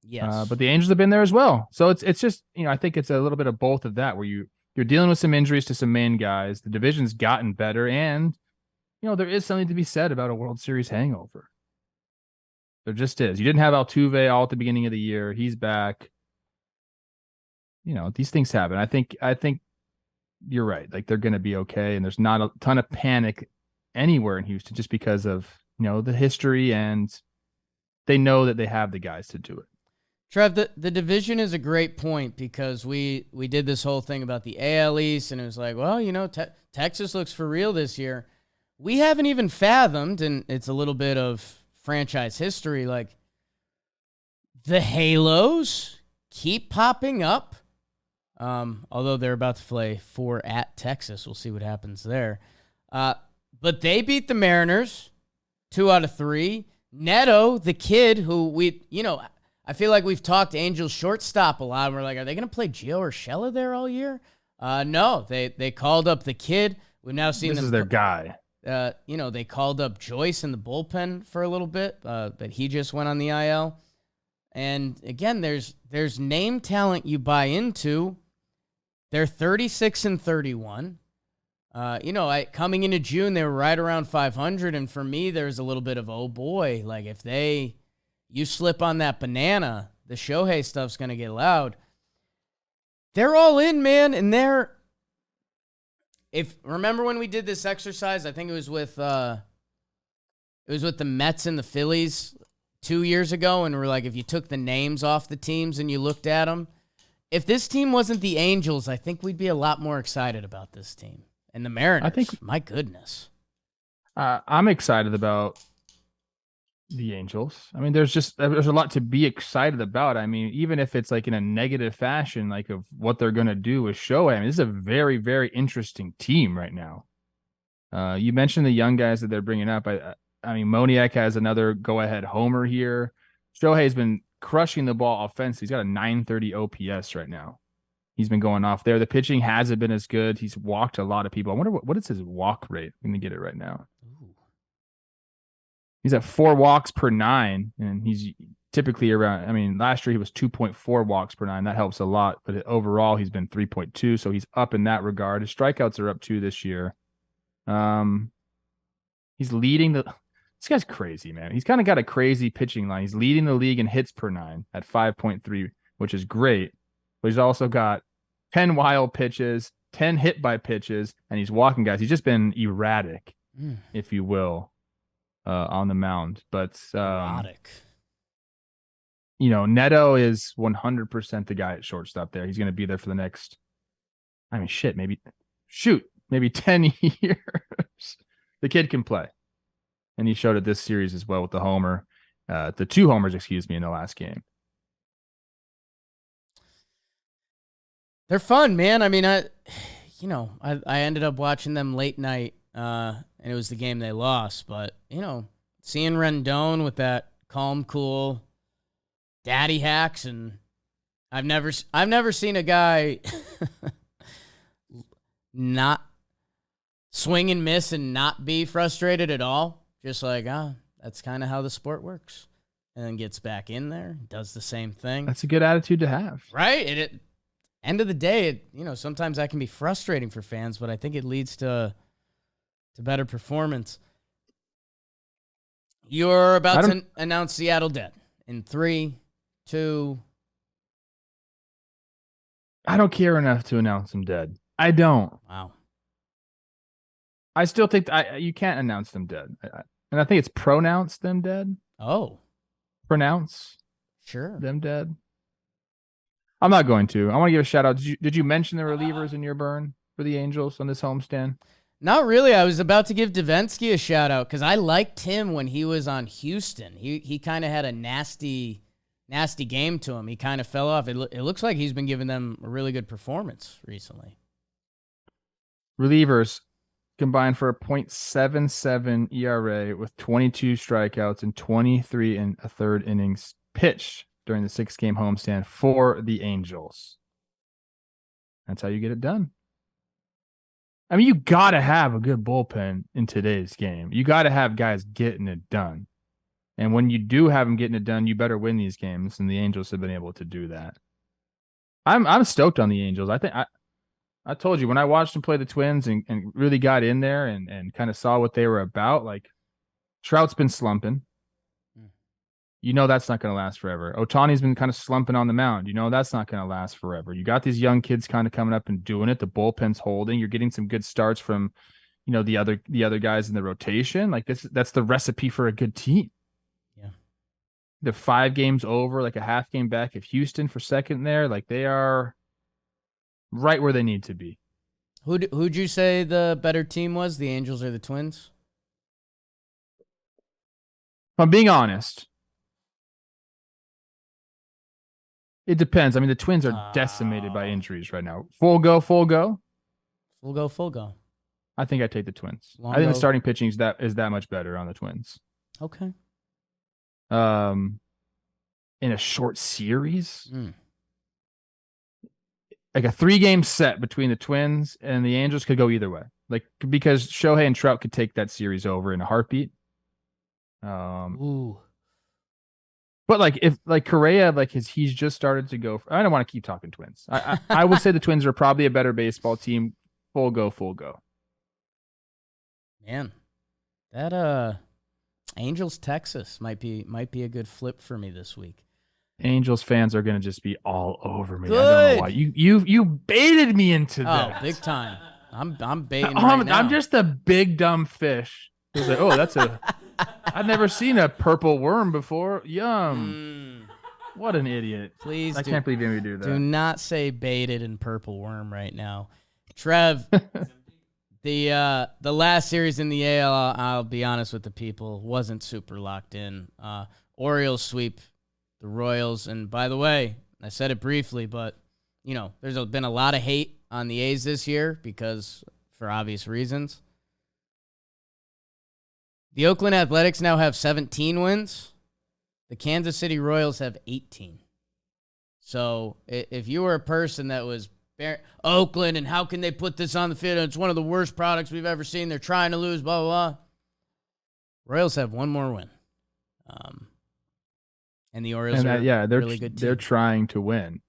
Yes. But the Angels have been there as well. So it's just, I think it's a little bit of both of that where you're dealing with some injuries to some main guys. The division's gotten better and, there is something to be said about a World Series hangover. There just is. You didn't have Altuve all at the beginning of the year. He's back. These things happen. I think you're right. Like, they're going to be okay. And there's not a ton of panic anywhere in Houston just because of, the history, and they know that they have the guys to do it. Trev, the division is a great point because we did this whole thing about the AL East, and it was like, well, Texas looks for real this year. We haven't even fathomed, and it's a little bit of franchise history, like the Halos keep popping up. Although they're about to play 4 at Texas. We'll see what happens there. But they beat the Mariners 2 out of 3. Neto, the kid who I feel like we've talked Angels shortstop a lot. And we're like, are they going to play Gio Urshela there all year? No, they called up the kid. We've now seen this is their guy. They called up Joyce in the bullpen for a little bit, but he just went on the IL. And again, there's name talent you buy into. They're 36-31. Coming into June, they were right around 500. And for me, there's a little bit of, oh boy, like if you slip on that banana, the Shohei stuff's going to get loud. They're all in, man. And remember when we did this exercise, I think it was with the Mets and the Phillies 2 years ago. And we're like, if you took the names off the teams and you looked at them, if this team wasn't the Angels, I think we'd be a lot more excited about this team. And the Mariners, my goodness. I'm excited about the Angels. I mean, there's a lot to be excited about. I mean, even if it's like in a negative fashion, like of what they're going to do with Shohei. I mean, this is a very, very interesting team right now. You mentioned the young guys that they're bringing up. I mean, Moniak has another go-ahead homer here. Shohei's been crushing the ball offense. He's got a 930 OPS right now. He's been going off there. The pitching hasn't been as good. He's walked a lot of people. I wonder what is his walk rate? I'm going to get it right now. Ooh. He's at 4 walks per 9, and he's typically around. I mean, last year he was 2.4 walks per 9. That helps a lot, but overall he's been 3.2, so he's up in that regard. His strikeouts are up 2 this year. He's leading the. This guy's crazy, man. He's kind of got a crazy pitching line. He's leading the league in hits per 9 at 5.3, which is great. But he's also got 10 wild pitches, 10 hit by pitches, and he's walking guys. He's just been erratic, if you will, on the mound. But Erratic. Neto is 100% the guy at shortstop there. He's going to be there for the next. I mean, maybe 10 years. The kid can play. And he showed it this series as well with the homer, the 2 homers, in the last game. They're fun, man. I mean, I ended up watching them late night, and it was the game they lost. But seeing Rendon with that calm, cool, daddy hacks, and I've never seen a guy not swing and miss and not be frustrated at all. Just like, that's kind of how the sport works. And then gets back in there, does the same thing. That's a good attitude to have. Right? And end of the day, sometimes that can be frustrating for fans, but I think it leads to better performance. You're about to announce Seattle dead in 3, 2. I don't care enough to announce them dead. I don't. Wow. I still think you can't announce them dead. And I think it's pronounce them dead. Oh. Pronounce them dead. I'm not going to. I want to give a shout out. Did you mention the relievers in your burn for the Angels on this homestand? Not really. I was about to give Davinsky a shout out because I liked him when he was on Houston. He kind of had a nasty game to him. He kind of fell off. It looks like he's been giving them a really good performance recently. Relievers combined for a .77 ERA with 22 strikeouts and 23 and a third innings pitched during the 6-game homestand for the Angels. That's how you get it done. I mean, you got to have a good bullpen in today's game. You got to have guys getting it done. And when you do have them getting it done, you better win these games, and the Angels have been able to do that. I'm stoked on the Angels. I told you when I watched them play the Twins and really got in there and kind of saw what they were about, like Trout's been slumping. That's not going to last forever. Ohtani's been kind of slumping on the mound. That's not going to last forever. You got these young kids kind of coming up and doing it. The bullpen's holding. You're getting some good starts from, the other guys in the rotation. Like that's the recipe for a good team. Yeah. They're 5 games over, like a half game back of Houston for second there. Like they are right where they need to be. Who'd you say the better team was, the Angels or the Twins? If I'm being honest, it depends. I mean, the Twins are decimated by injuries right now. Full go. Full go. I think I take the Twins. I think the starting pitching is that much better on the Twins. Okay. In a short series. Like a 3-game set between the Twins and the Angels could go either way. Like because Shohei and Trout could take that series over in a heartbeat. Ooh. But if Correa, he's just started to go. I don't want to keep talking Twins. I would say the Twins are probably a better baseball team. Full go. Man, that Angels Texas might be a good flip for me this week. Angels fans are going to just be all over me. Good. I don't know why. You baited me into that. Oh, big time. I'm baiting right now. I'm just a big dumb fish. It's like, I've never seen a purple worm before. Yum. What an idiot. Please I can't believe we do that. Do not say baited and purple worm right now. Trev, The last series in the AL, I'll be honest with the people, wasn't super locked in. Orioles sweep the Royals, and by the way, I said it briefly, but there's been a lot of hate on the A's this year because for obvious reasons. The Oakland Athletics now have 17 wins. The Kansas City Royals have 18. So if you were a person that was Oakland, and how can they put this on the field? It's one of the worst products we've ever seen. They're trying to lose, blah, blah, blah. Royals have one more win. And the Orioles are they're really good team. They're trying to win.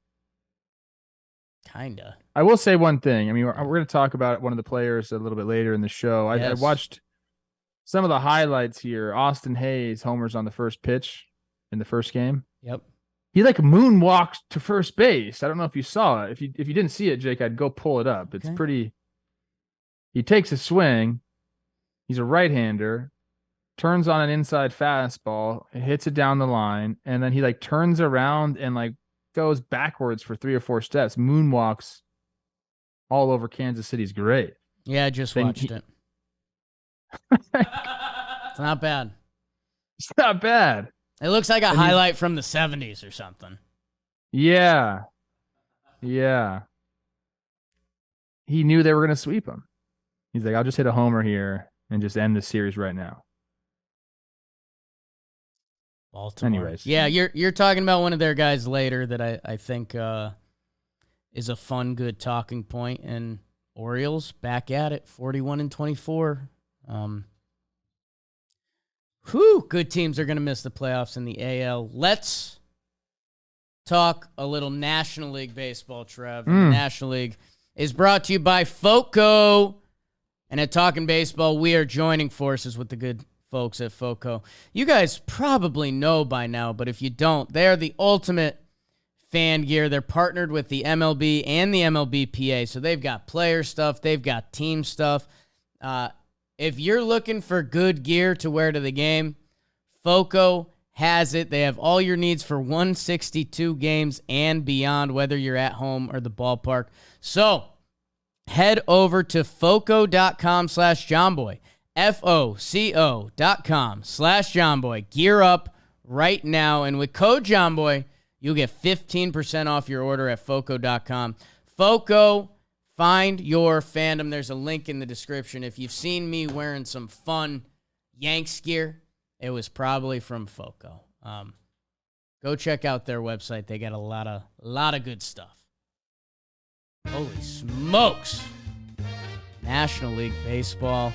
Kinda. I will say one thing. I mean, we're going to talk about one of the players a little bit later in the show. Yes. I watched some of the highlights here. Austin Hayes homers on the first pitch in the first game. Yep. He moonwalked to first base. I don't know if you saw it. If you didn't see it, Jake, I'd go pull it up. It's pretty. He takes a swing. He's a right-hander. Turns on an inside fastball, hits it down the line, and then he turns around and goes backwards for 3 or 4 steps, moonwalks all over Kansas City's grave. Yeah, I just watched it. It's not bad. It's not bad. It looks like a highlight from the 70s or something. Yeah. Yeah. He knew they were going to sweep him. He's like, I'll just hit a homer here and just end the series right now. Baltimore. Anyways. Yeah, you're talking about one of their guys later that I think is a fun, good talking point. And Orioles back at it, 41-24. Good teams are going to miss the playoffs in the AL. Let's talk a little National League baseball, Trev. The National League is brought to you by Fuego. And at Talkin' Baseball, we are joining forces with the good folks at Fuego. You guys probably know by now, but if you don't, they are the ultimate fan gear. They're partnered with the MLB and the MLBPA, so they've got player stuff, they've got team stuff. If you're looking for good gear to wear to the game, Fuego has it. They have all your needs for 162 games and beyond, whether you're at home or the ballpark. So head over to foco.com/JohnBoy, FOCO.com/JohnBoy. Gear up right now, and with code JohnBoy, you'll get 15% off your order at foco.com. Fuego, find your fandom. There's a link in the description. If you've seen me wearing some fun Yanks gear, it was probably from Fuego. Go check out their website. They got a lot of good stuff. Holy smokes. National League Baseball.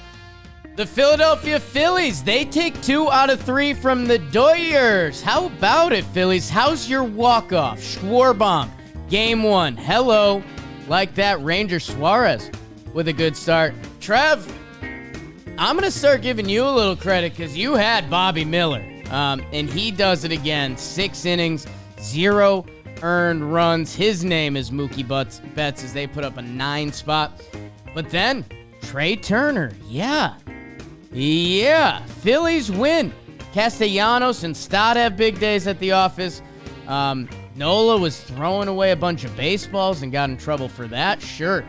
The Philadelphia Phillies, they take 2 out of 3 from the Dodgers. How about it, Phillies? How's your walk-off? Schwarber, game 1. Hello. Like that. Ranger Suarez with a good start. Trev, I'm going to start giving you a little credit because you had Bobby Miller. And he does it again. 6 innings, 0 earned runs. His name is Mookie Betts as they put up a 9 spot. But then, Trey Turner. Yeah. Phillies win. Castellanos and Stott have big days at the office. Nola was throwing away a bunch of baseballs and got in trouble for that. Sure.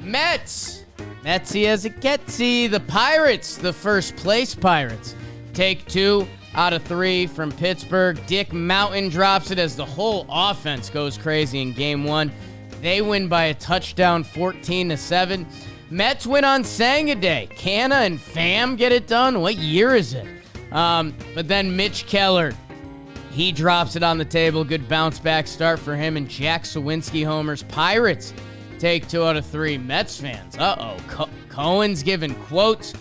Metsy as it getsy. The Pirates, the first place Pirates, take 2 out of 3 from Pittsburgh. Dick Mountain drops it as the whole offense goes crazy in game 1. They win by a touchdown, 14-7. Mets win on Sangaday. Canna and Pham get it done. What year is it? But then Mitch Keller, he drops it on the table. Good bounce back start for him. And Jack Sawinski homers. Pirates take 2 out of 3. Mets fans, Cohen's giving quotes.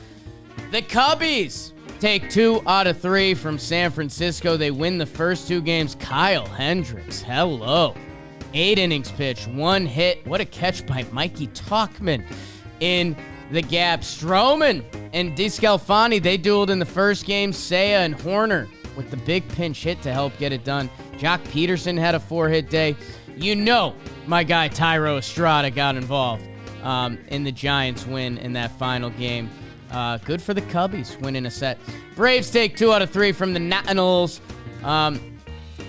The Cubbies take 2 out of 3 from San Francisco. They win the first 2 games. Kyle Hendricks, hello. 8 innings pitched, 1 hit. What a catch by Mikey Talkman in the gap. Stroman and DeScalfani, they dueled in the first game. Seiya and Horner with the big pinch hit to help get it done. Jock Peterson had a 4-hit day. You know my guy Tyro Estrada got involved in the Giants win in that final game. Good for the Cubbies winning a set. Braves take 2 out of 3 from the Nationals.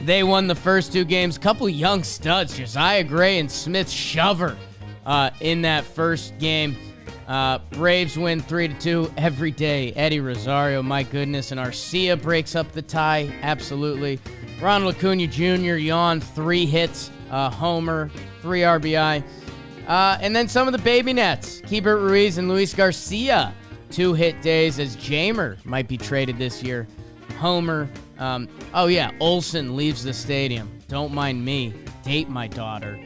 They won the first 2 games. Couple young studs, Josiah Gray and Smith Shover, in that first game. Braves win 3-2 every day. Eddie Rosario, my goodness. And Arcia breaks up the tie. Absolutely. Ronald Acuna Jr. yawned, 3 hits, homer, 3 RBI. And then some of the baby nets. Keibert Ruiz and Luis Garcia, 2 hit days as Jamer might be traded this year. Homer. Olsen leaves the stadium. Don't mind me. Date my daughter.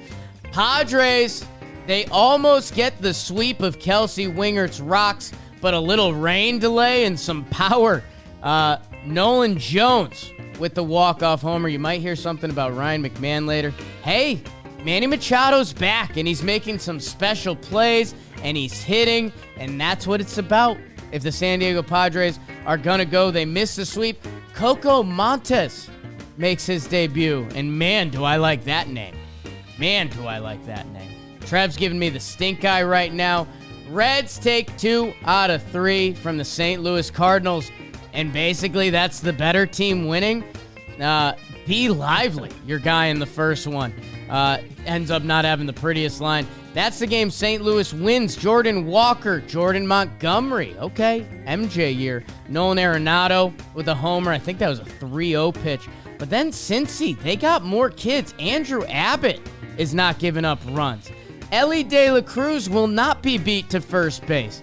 Padres, they almost get the sweep of Kelsey Wingert's Rocks, but a little rain delay and some power. Nolan Jones with the walk-off homer. You might hear something about Ryan McMahon later. Hey, Manny Machado's back, and he's making some special plays, and he's hitting, and that's what it's about. If the San Diego Padres are going to go, they miss the sweep. Coco Montes makes his debut, and man, do I like that name. Trev's giving me the stink eye right now. Reds take 2 out of 3 from the St. Louis Cardinals, and basically that's the better team winning. Be lively, your guy in the first one. Ends up not having the prettiest line. That's the game St. Louis wins. Jordan Walker, Jordan Montgomery. Okay, MJ year. Nolan Arenado with a homer. I think that was a 3-0 pitch. But then Cincy, they got more kids. Andrew Abbott is not giving up runs. Ellie De La Cruz will not be beat to first base.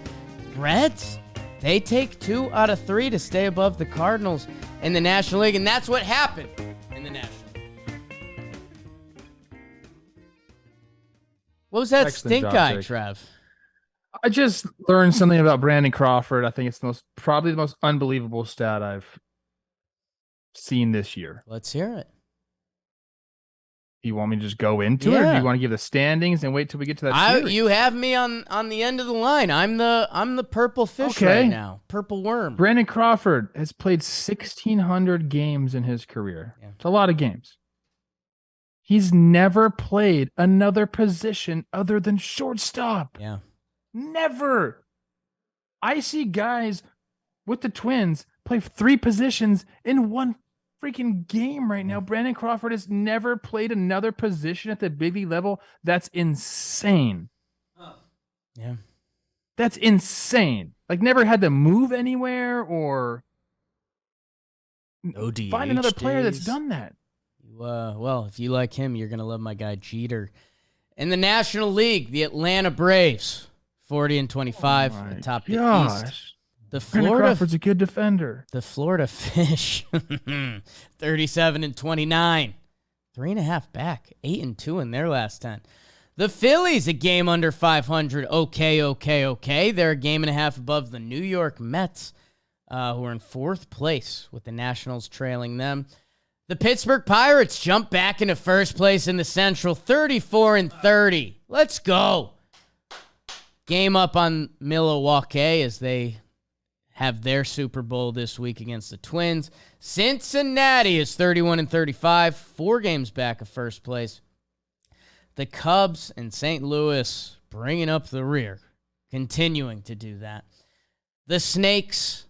Reds, they take 2 out of 3 to stay above the Cardinals in the National League, and that's what happened in the National League. What was that Excellent stink job, eye, Jake. Trev? I just learned something about Brandon Crawford. I think it's probably the most unbelievable stat I've seen this year. Let's hear it. You want me to just go into it, or do Yeah. you want to give the standings and wait till we get to that series? You have me on the end of the line. I'm the purple fish Okay. right now. Purple worm. Brandon Crawford has played 1,600 games in his career. Yeah. It's a lot of games. He's never played another position other than shortstop. Yeah. Never. I see guys with the Twins play 3 positions in one freaking game right now. Brandon Crawford has never played another position at the big league level. That's insane. Yeah. That's insane. Like, never had to move anywhere or No DH find another player that's days. done that. Well, if you like him, you're gonna love my guy Jeter. In the National League, the Atlanta Braves, 40-25, Oh my atop the gosh. East. The Brandon Crawford's a good defender. The Florida Fish, 37-29, 3.5 back, 8-2 in their last 10. The Phillies, a game under 500. Okay. They're a game and a half above the New York Mets, who are in 4th place with the Nationals trailing them. The Pittsburgh Pirates jump back into first place in the Central, 34-30. Let's go. Game up on Milwaukee as they have their Super Bowl this week against the Twins. Cincinnati is 31-35, 4 games back of first place. The Cubs and St. Louis bringing up the rear, continuing to do that. The Snakes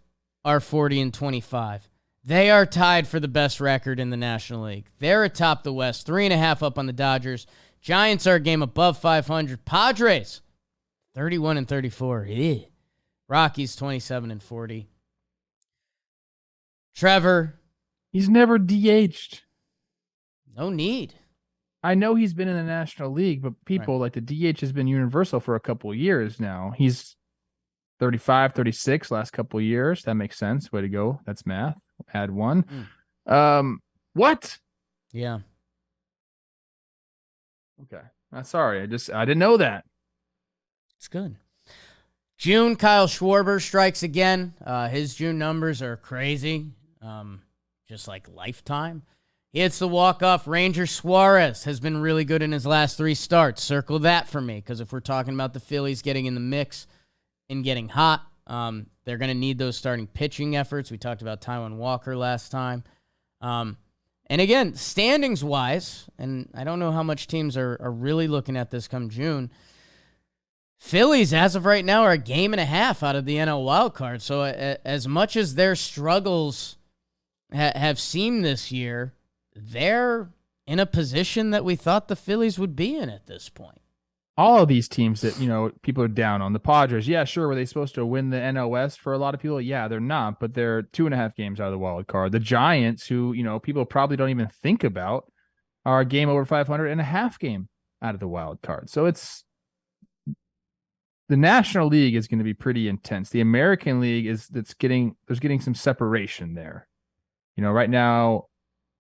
are 40-25. They are tied for the best record in the National League. They're atop the West, 3.5 up on the Dodgers. Giants are a game above 500. Padres, 31-34. Rockies, 27-40. Trevor. He's never DH'd. No need. I know he's been in the National League, but people like the DH has been universal for a couple of years now. He's 35, 36 last couple of years. That makes sense. Way to go. That's math. Add 1. What? Yeah. Okay. I'm sorry. I didn't know that. It's good. June, Kyle Schwarber strikes again. His June numbers are crazy. Just like lifetime. He hits the walk-off. Ranger Suarez has been really good in his last 3 starts. Circle that for me, because if we're talking about the Phillies getting in the mix and getting hot, they're going to need those starting pitching efforts. We talked about Taijuan Walker last time. And again, standings-wise, and I don't know how much teams are really looking at this come June, Phillies, as of right now, are a game and a half out of the NL wildcard. So as much as their struggles have seemed this year, they're in a position that we thought the Phillies would be in at this point. all of these teams that, people are down on. The Padres, yeah, sure. Were they supposed to win the NL West for a lot of people? Yeah, they're not, but they're 2.5 games out of the wild card. The Giants, who, people probably don't even think about, are a game over 500 and a half game out of the wild card. So the National League is going to be pretty intense. The American League there's getting some separation there. Right now,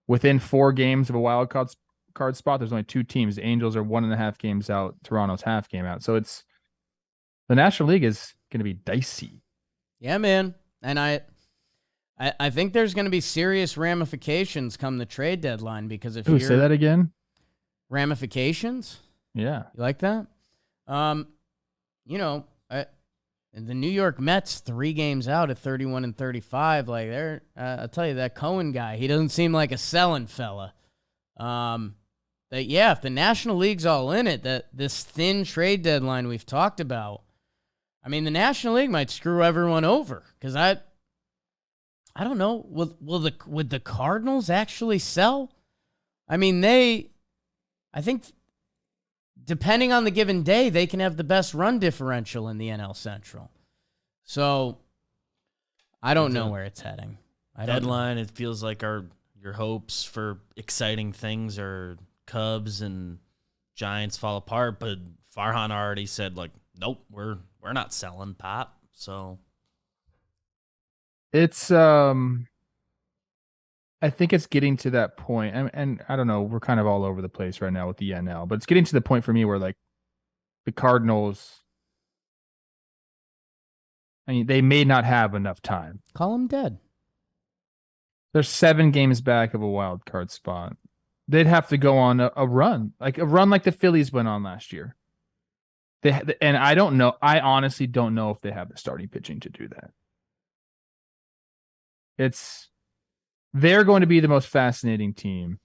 within 4 games of a wild card spot, there's only 2 teams. The Angels are 1.5 games out. Toronto's half game out. So the National League is going to be dicey. Yeah, man. And I think there's going to be serious ramifications come the trade deadline because if you say that again, ramifications. Yeah, you like that? The New York Mets 3 games out at 31-35. Like I'll tell you, that Cohen guy, he doesn't seem like a selling fella. If the National League's all in it, that this thin trade deadline we've talked about, I mean, the National League might screw everyone over because I don't know. Would the Cardinals actually sell? I mean, I think depending on the given day, they can have the best run differential in the NL Central. So I don't know where it's heading. Deadline, it feels like your hopes for exciting things are Cubs and Giants fall apart, but Farhan already said, like, nope, we're not selling Pop. So it's I think it's getting to that point, and I don't know, we're kind of all over the place right now with the NL, but it's getting to the point for me where, like, the Cardinals, I mean, they may not have enough time. Call them dead. They're 7 games back of a wild card spot. They'd have to go on a run like the Phillies went on last year. And I don't know. I honestly don't know if they have the starting pitching to do that. They're going to be the most fascinating team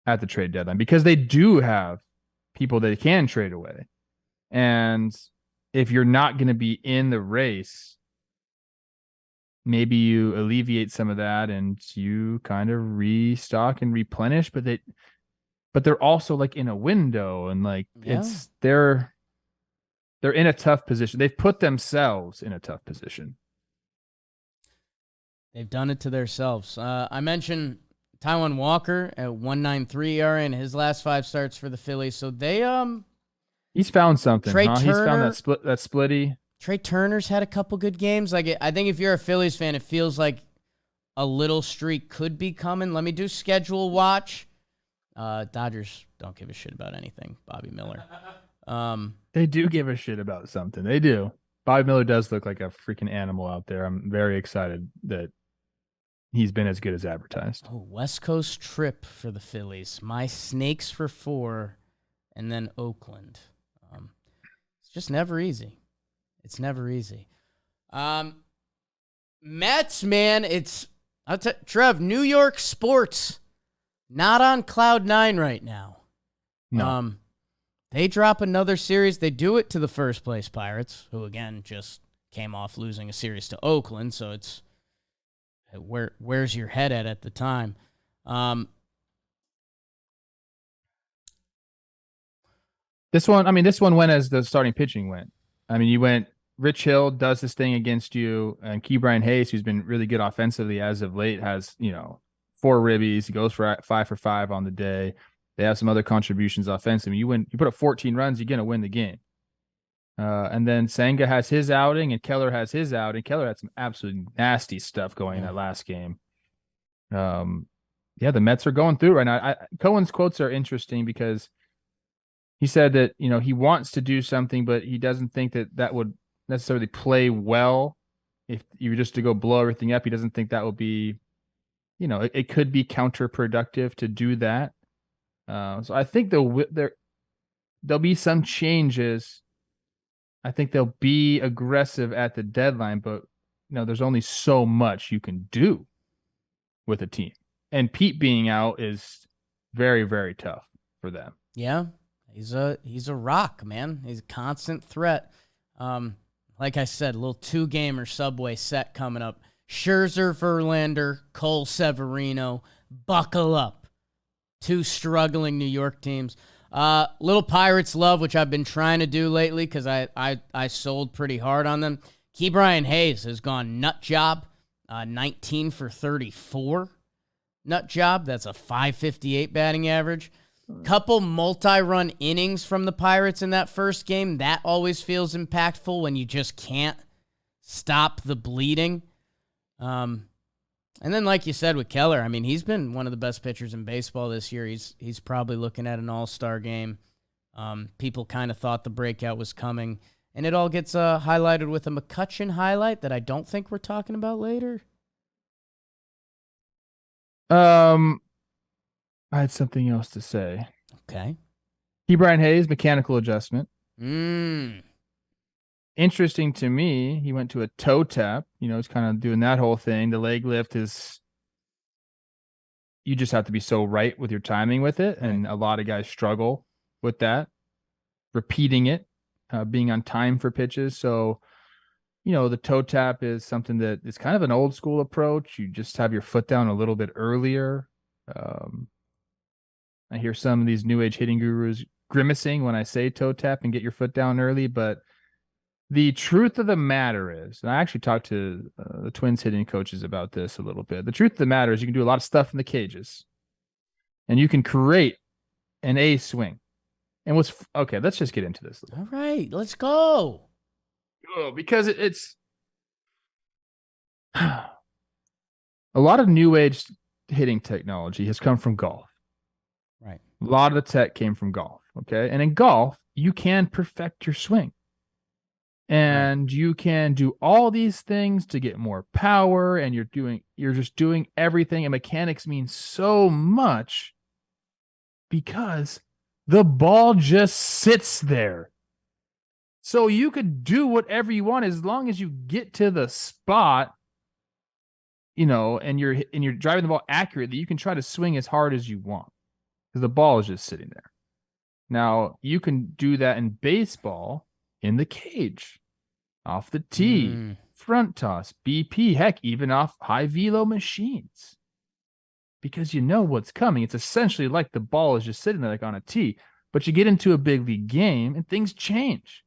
at the trade deadline because they do have people they can trade away. And if you're not going to be in the race, maybe you alleviate some of that and you kind of restock and replenish, but they're also, like, in a window, and, like, they're in a tough position. They've put themselves in a tough position. They've done it to themselves. I mentioned Taijuan Walker at 1.93 ERA in his last 5 starts for the Phillies. So they he's found something. Trey Turner, he's found that splitty. Trey Turner's had a couple good games. Like, I think if you're a Phillies fan, it feels like a little streak could be coming. Let me do schedule watch. Dodgers don't give a shit about anything. Bobby Miller. They do give a shit about something. They do. Bobby Miller does look like a freaking animal out there. I'm very excited that he's been as good as advertised. Oh, West Coast trip for the Phillies. My Snakes for 4, and then Oakland. It's just never easy. It's never easy. Mets, man, Trev, New York sports, not on cloud 9 right now. No. They drop another series. They do it to the first place Pirates, who, again, just came off losing a series to Oakland. So it's where's your head at the time? This one went as the starting pitching went. I mean, you went, Rich Hill does this thing against you, and Ke'Bryan Hayes, who's been really good offensively as of late, has, 4 ribbies. He goes for 5 for 5 on the day. They have some other contributions offensively. You put up 14 runs, you're going to win the game. And then Senga has his outing, and Keller has his outing. Keller had some absolutely nasty stuff going in that last game. The Mets are going through right now. Cohen's quotes are interesting because he said that, he wants to do something, but he doesn't think that would necessarily play well if you were just to go blow everything up. He doesn't think that would be, it could be counterproductive to do that. So I think there'll be some changes. I think they'll be aggressive at the deadline, but there's only so much you can do with a team. And Pete being out is very, very tough for them. Yeah, he's a rock, man. He's a constant threat. Like I said, a little 2-gamer Subway set coming up. Scherzer, Verlander, Cole, Severino. Buckle up. 2 struggling New York teams. Little Pirates love, which I've been trying to do lately because I sold pretty hard on them. Ke'Bryan Hayes has gone nut job, 19 for 34. Nut job. That's a 558 batting average. Couple multi-run innings from the Pirates in that first game. That always feels impactful when you just can't stop the bleeding. And then, like you said with Keller, I mean, he's been one of the best pitchers in baseball this year. He's probably looking at an all-star game. People kind of thought the breakout was coming. And it all gets highlighted with a McCutchen highlight that I don't think we're talking about later. I had something else to say. Okay. Ke'Bryan Hayes, mechanical adjustment. Mm. Interesting to me, he went to a toe tap. You know, he's kind of doing that whole thing. The leg lift is, you just have to be so right with your timing with it. And a lot of guys struggle with that, repeating it, being on time for pitches. So, you know, the toe tap is something that is kind of an old school approach. You just have your foot down a little bit earlier. I hear some of these new age hitting gurus grimacing when I say toe tap and get your foot down early, but the truth of the matter is, and I actually talked to the Twins hitting coaches about this a little bit. The truth of the matter is you can do a lot of stuff in the cages and you can create an A swing. And okay, let's just get into this. All right, let's go. Oh, because it's a lot of new age hitting technology has come from golf. Right. A lot of the tech came from golf. Okay. And in golf, you can perfect your swing. And you can do all these things to get more power, and you're just doing everything. And mechanics mean so much because the ball just sits there. So you could do whatever you want as long as you get to the spot, you know, and you're driving the ball accurately. You can try to swing as hard as you want because the ball is just sitting there. Now, you can do that in baseball in the cage, off the tee, front toss, BP, heck, even off high velo machines. Because you know what's coming. It's essentially like the ball is just sitting there like on a tee. But you get into a big league game and things change.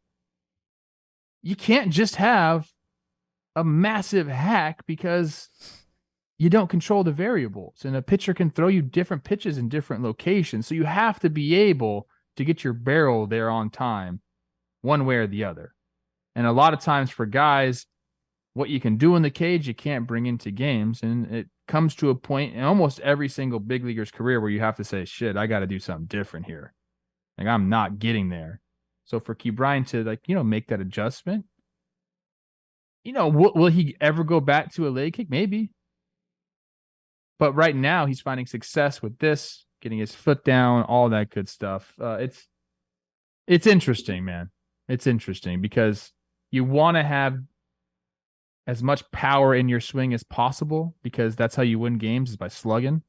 You can't just have a massive hack because you don't control the variables. And a pitcher can throw you different pitches in different locations. So you have to be able to get your barrel there on time, one way or the other. And a lot of times for guys, what you can do in the cage, you can't bring into games. And it comes to a point in almost every single big leaguer's career where you have to say, shit, I got to do something different here. Like, I'm not getting there. So for Ke'Bryan to, like, you know, make that adjustment, you know, will he ever go back to a leg kick? Maybe. But right now he's finding success with this, getting his foot down, all that good stuff. It's interesting, man. It's interesting because you want to have as much power in your swing as possible because that's how you win games, is by slugging,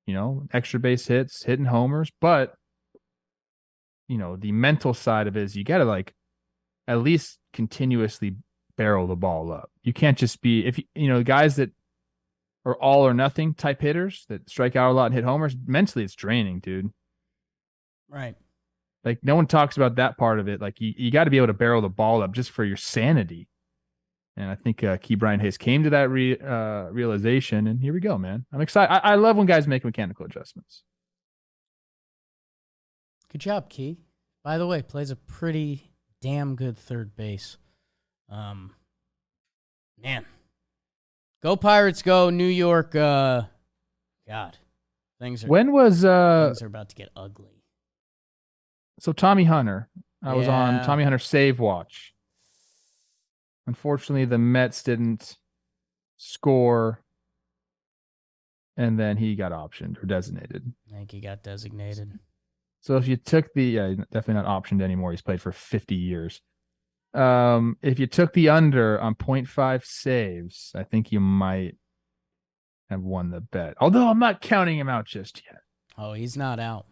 you know, extra base hits, hitting homers. But, you know, the mental side of it is you got to, like, at least continuously barrel the ball up. You can't just be, if you know, guys that are all or nothing type hitters that strike out a lot and hit homers, mentally it's draining, dude. Right. Like, no one talks about that part of it. Like, you got to be able to barrel the ball up just for your sanity. And I think Ke'Bryan Hayes came to that realization, and here we go, man. I'm excited. I love when guys make mechanical adjustments. Good job, Key. By the way, plays a pretty damn good third base. Man. Go Pirates, go. New York, God. Things are about to get ugly. So Tommy Hunter, I was on Tommy Hunter save watch. Unfortunately, the Mets didn't score, and then he got optioned or designated. I think he got designated. So if you took definitely not optioned anymore. He's played for 50 years. If you took the under on 0.5 saves, I think you might have won the bet. Although I'm not counting him out just yet. Oh, he's not out.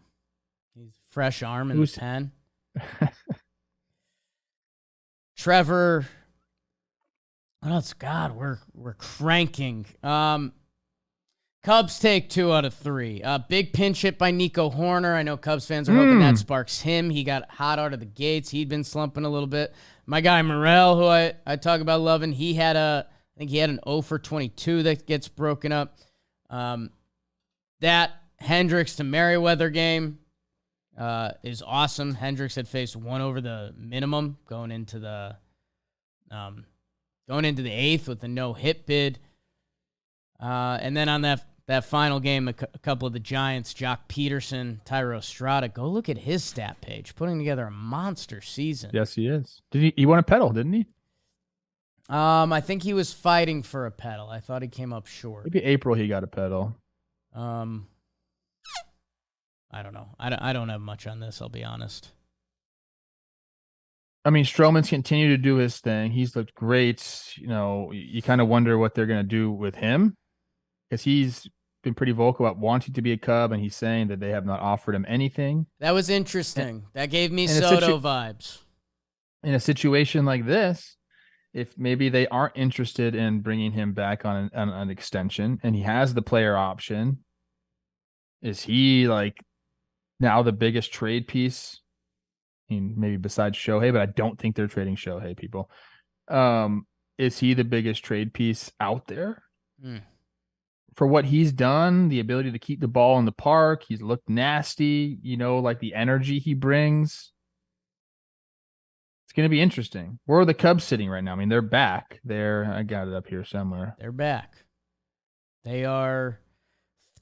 He's fresh arm in the pen. Trevor. What else? God, we're cranking. Cubs take 2 out of 3. Big pinch hit by Nico Horner. I know Cubs fans are hoping that sparks him. He got hot out of the gates. He'd been slumping a little bit. My guy Morel, who I talk about loving, I think he had an 0 for 22 that gets broken up. That Hendricks to Merriweather game is awesome. Hendricks had faced 1 over the minimum going into the 8th with a no-hit bid. And then on that final game, a couple of the Giants, Jock Peterson, Tyro Estrada, go look at his stat page, putting together a monster season. Yes, he is. He won a pedal, didn't he? I think he was fighting for a pedal. I thought he came up short. Maybe April he got a pedal. I don't know. I don't have much on this, I'll be honest. I mean, Stroman's continued to do his thing. He's looked great. You know, you kind of wonder what they're going to do with him because he's been pretty vocal about wanting to be a Cub, and he's saying that they have not offered him anything. That was interesting. That gave me Soto vibes. In a situation like this, if maybe they aren't interested in bringing him back on an extension and he has the player option, is he like now the biggest trade piece? I mean, maybe besides Shohei, but I don't think they're trading Shohei, people. Is he the biggest trade piece out there? For what he's done, the ability to keep the ball in the park, he's looked nasty, you know, like the energy he brings. It's going to be interesting. Where are the Cubs sitting right now? I mean, they're back. I got it up here somewhere. They're back. They are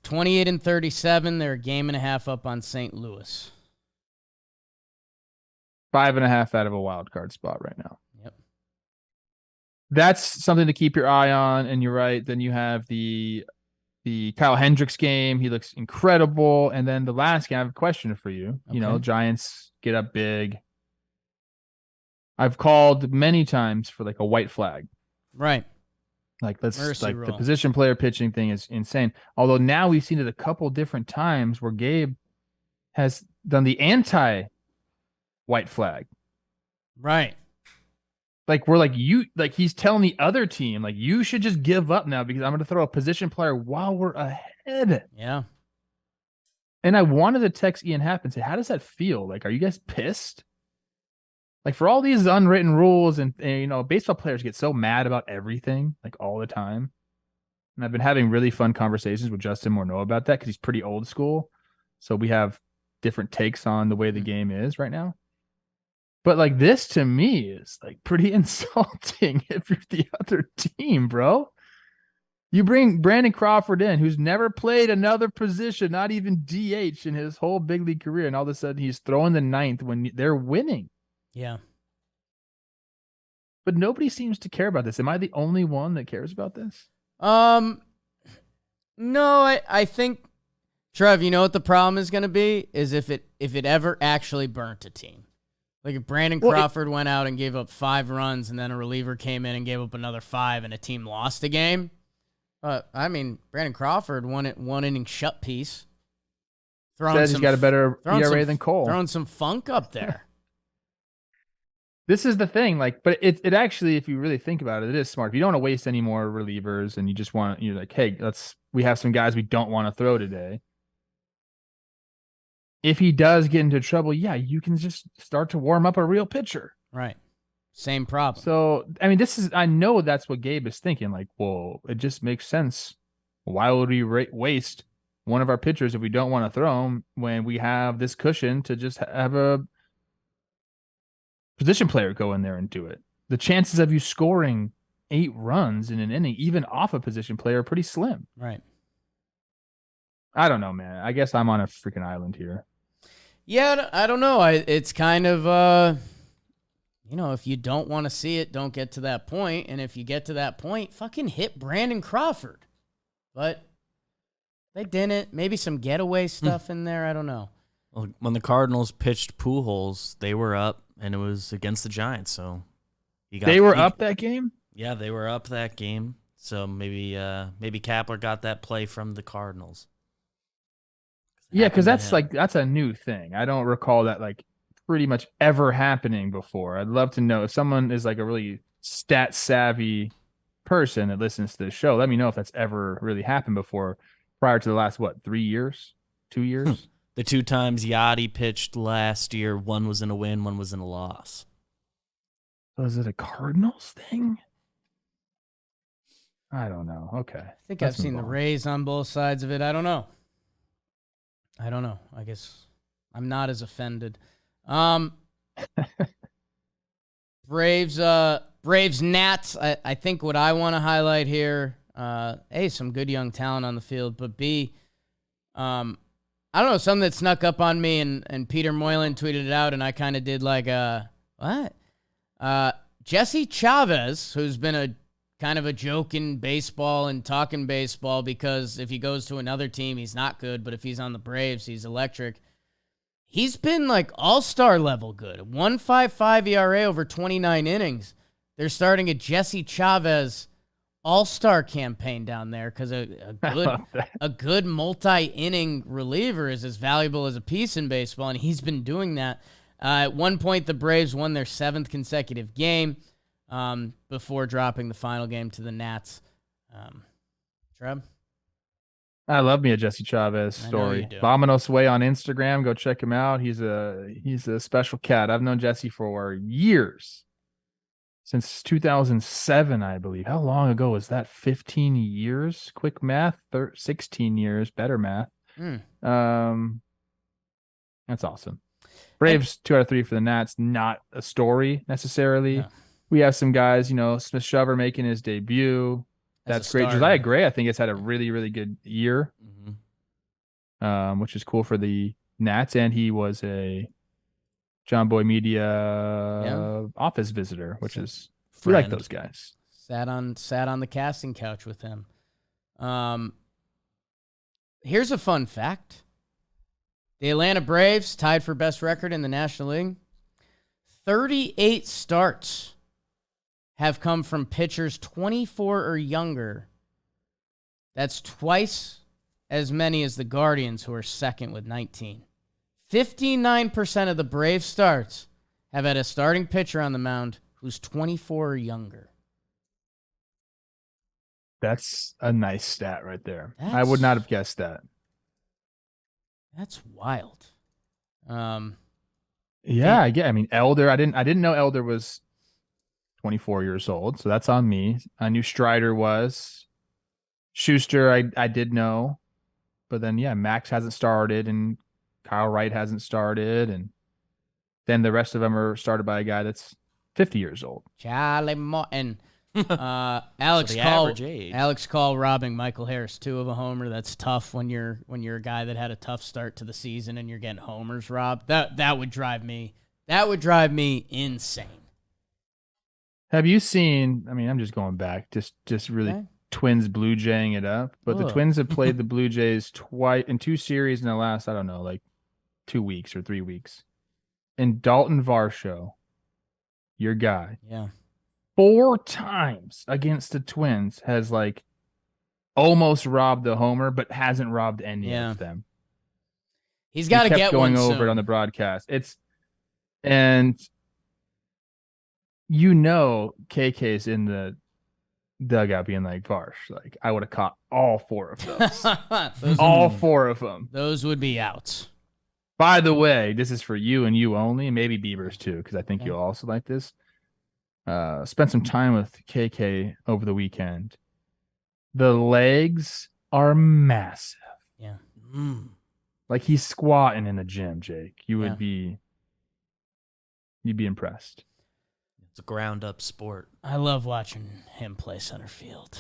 28-37. They're a game and a half up on St. Louis. 5.5 out of a wild card spot right now. Yep. That's something to keep your eye on. And you're right. Then you have the Kyle Hendricks game. He looks incredible. And then the last game, I have a question for you. Okay. You know, Giants get up big. I've called many times for like a white flag. Right. Like the position player pitching thing is insane. Although now we've seen it a couple different times where Gabe has done the anti-white flag. Right. Like he's telling the other team, like, you should just give up now because I'm going to throw a position player while we're ahead. Yeah. And I wanted to text Ian Happ and say, how does that feel? Like, are you guys pissed? Like, for all these unwritten rules and you know, baseball players get so mad about everything, like, all the time. And I've been having really fun conversations with Justin Morneau about that because he's pretty old school. So we have different takes on the way the game is right now. But like, this to me is like pretty insulting if you're the other team, bro. You bring Brandon Crawford in, who's never played another position, not even DH in his whole big league career. And all of a sudden he's throwing the ninth when they're winning. Yeah. But nobody seems to care about this. Am I the only one that cares about this? No, I think, Trev, you know what the problem is going to be? Is if it ever actually burnt a team. Like if Brandon Crawford went out and gave up 5 runs and then a reliever came in and gave up another 5 and a team lost a game. I mean, Brandon Crawford won it 1 inning shut piece. Says he's got a better ERA than Cole. Throwing some funk up there. This is the thing, like, but it actually, if you really think about it, it is smart. If you don't want to waste any more relievers and you just want, you're like, hey, we have some guys we don't want to throw today. If he does get into trouble, yeah, you can just start to warm up a real pitcher. Right. Same problem. So, I mean, I know that's what Gabe is thinking. Like, well, it just makes sense. Why would we waste one of our pitchers if we don't want to throw him when we have this cushion to just have a position player go in there and do it? The chances of you scoring 8 runs in an inning, even off a position player, are pretty slim. Right. I don't know, man. I guess I'm on a freaking island here. Yeah, I don't know. It's kind of, you know, if you don't want to see it, don't get to that point. And if you get to that point, fucking hit Brandon Crawford. But they didn't. Maybe some getaway stuff in there. I don't know. Well, when the Cardinals pitched Pujols, they were up, and it was against the Giants. So they were up that game? Yeah, they were up that game. So maybe Kapler got that play from the Cardinals. Yeah, because that's a new thing. I don't recall that like pretty much ever happening before. I'd love to know if someone is like a really stat savvy person that listens to the show. Let me know if that's ever really happened before. prior to the last, 3 years? 2 years? The 2 times Yachty pitched last year, one was in a win, one was in a loss. Was it a Cardinals thing? I don't know. Okay. I think I've seen the Rays on both sides of it. I don't know. I guess I'm not as offended. Braves, Nats. I think what I want to highlight here, A, some good young talent on the field, but B, I don't know, something that snuck up on me, and Peter Moylan tweeted it out, and I kind of did like, what? Jesse Chavez, who's been a kind of a joke in baseball and talking baseball, because if he goes to another team, he's not good, but if he's on the Braves, he's electric. He's been like all-star level good. 1.55 ERA over 29 innings. They're starting a Jesse Chavez all-star campaign down there because a good multi-inning reliever is as valuable as a piece in baseball, and he's been doing that. At one point, the Braves won their 7th consecutive game before dropping the final game to the Nats. Trev? I love me a Jesse Chavez story. Vamonos Way on Instagram. Go check him out. He's a special cat. I've known Jesse for years. Since 2007, I believe. How long ago was that? 15 years? Quick math. 16 years. Better math. That's awesome. Braves 2 out of 3 for the Nats. Not a story necessarily. No. We have some guys, Smith Shawver making his debut. That's great. Josiah Gray, I think, has had a really, really good year, which is cool for the Nats. And he was a John Boy Media office visitor, which is we like those guys. Sat on the casting couch with him. Here's a fun fact: the Atlanta Braves tied for best record in the National League. 38 starts have come from pitchers 24 or younger. That's twice as many as the Guardians, who are second with 19. 59% of the Braves starts have had a starting pitcher on the mound who's 24 or younger. That's a nice stat right there. I would not have guessed that. That's wild. Yeah, I mean, Elder. I didn't know Elder was 24 years old, so that's on me. I knew Strider was. Schuster, I did know, but then Max hasn't started, and Kyle Wright hasn't started, and then the rest of them are started by a guy that's 50 years old. Charlie Martin. Alex Call robbing Michael Harris 2 of a homer. That's tough when you're a guy that had a tough start to the season and you're getting homers robbed. That would drive me insane. Have you seen, I'm just going back, just really Twins Blue Jaying it up, but the Twins have played the Blue Jays twice in 2 series in the last, 2 weeks or 3 weeks. And Dalton Varsho, your guy, 4 times against the Twins has almost robbed the homer, but hasn't robbed any of them. He's got to get going one over soon. It on the broadcast. And KK's in the dugout being like, Varsh, I would have caught all 4 of those. All 4 of them. Those would be outs. By the way, this is for you and you only, and maybe Beavers too, because I think you'll also like this. Spent some time with KK over the weekend. The legs are massive. Yeah. Like he's squatting in the gym, Jake. You'd be impressed. It's a ground up sport. I love watching him play center field.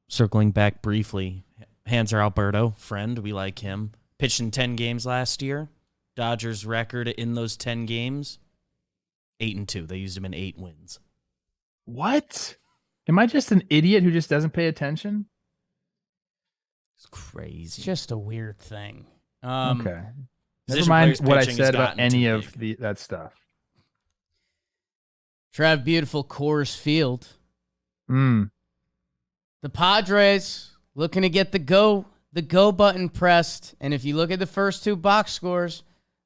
Circling back briefly, Hanser Alberto, friend, we like him. Pitched in 10 games last year. Dodgers record in those 10 games, 8-2. They used him in 8 wins. What? Am I just an idiot who just doesn't pay attention? It's crazy. It's just a weird thing. Okay. Never mind what I said about any of that stuff. Trev, beautiful Coors Field. The Padres looking to get the go button pressed. And if you look at the first 2 box scores,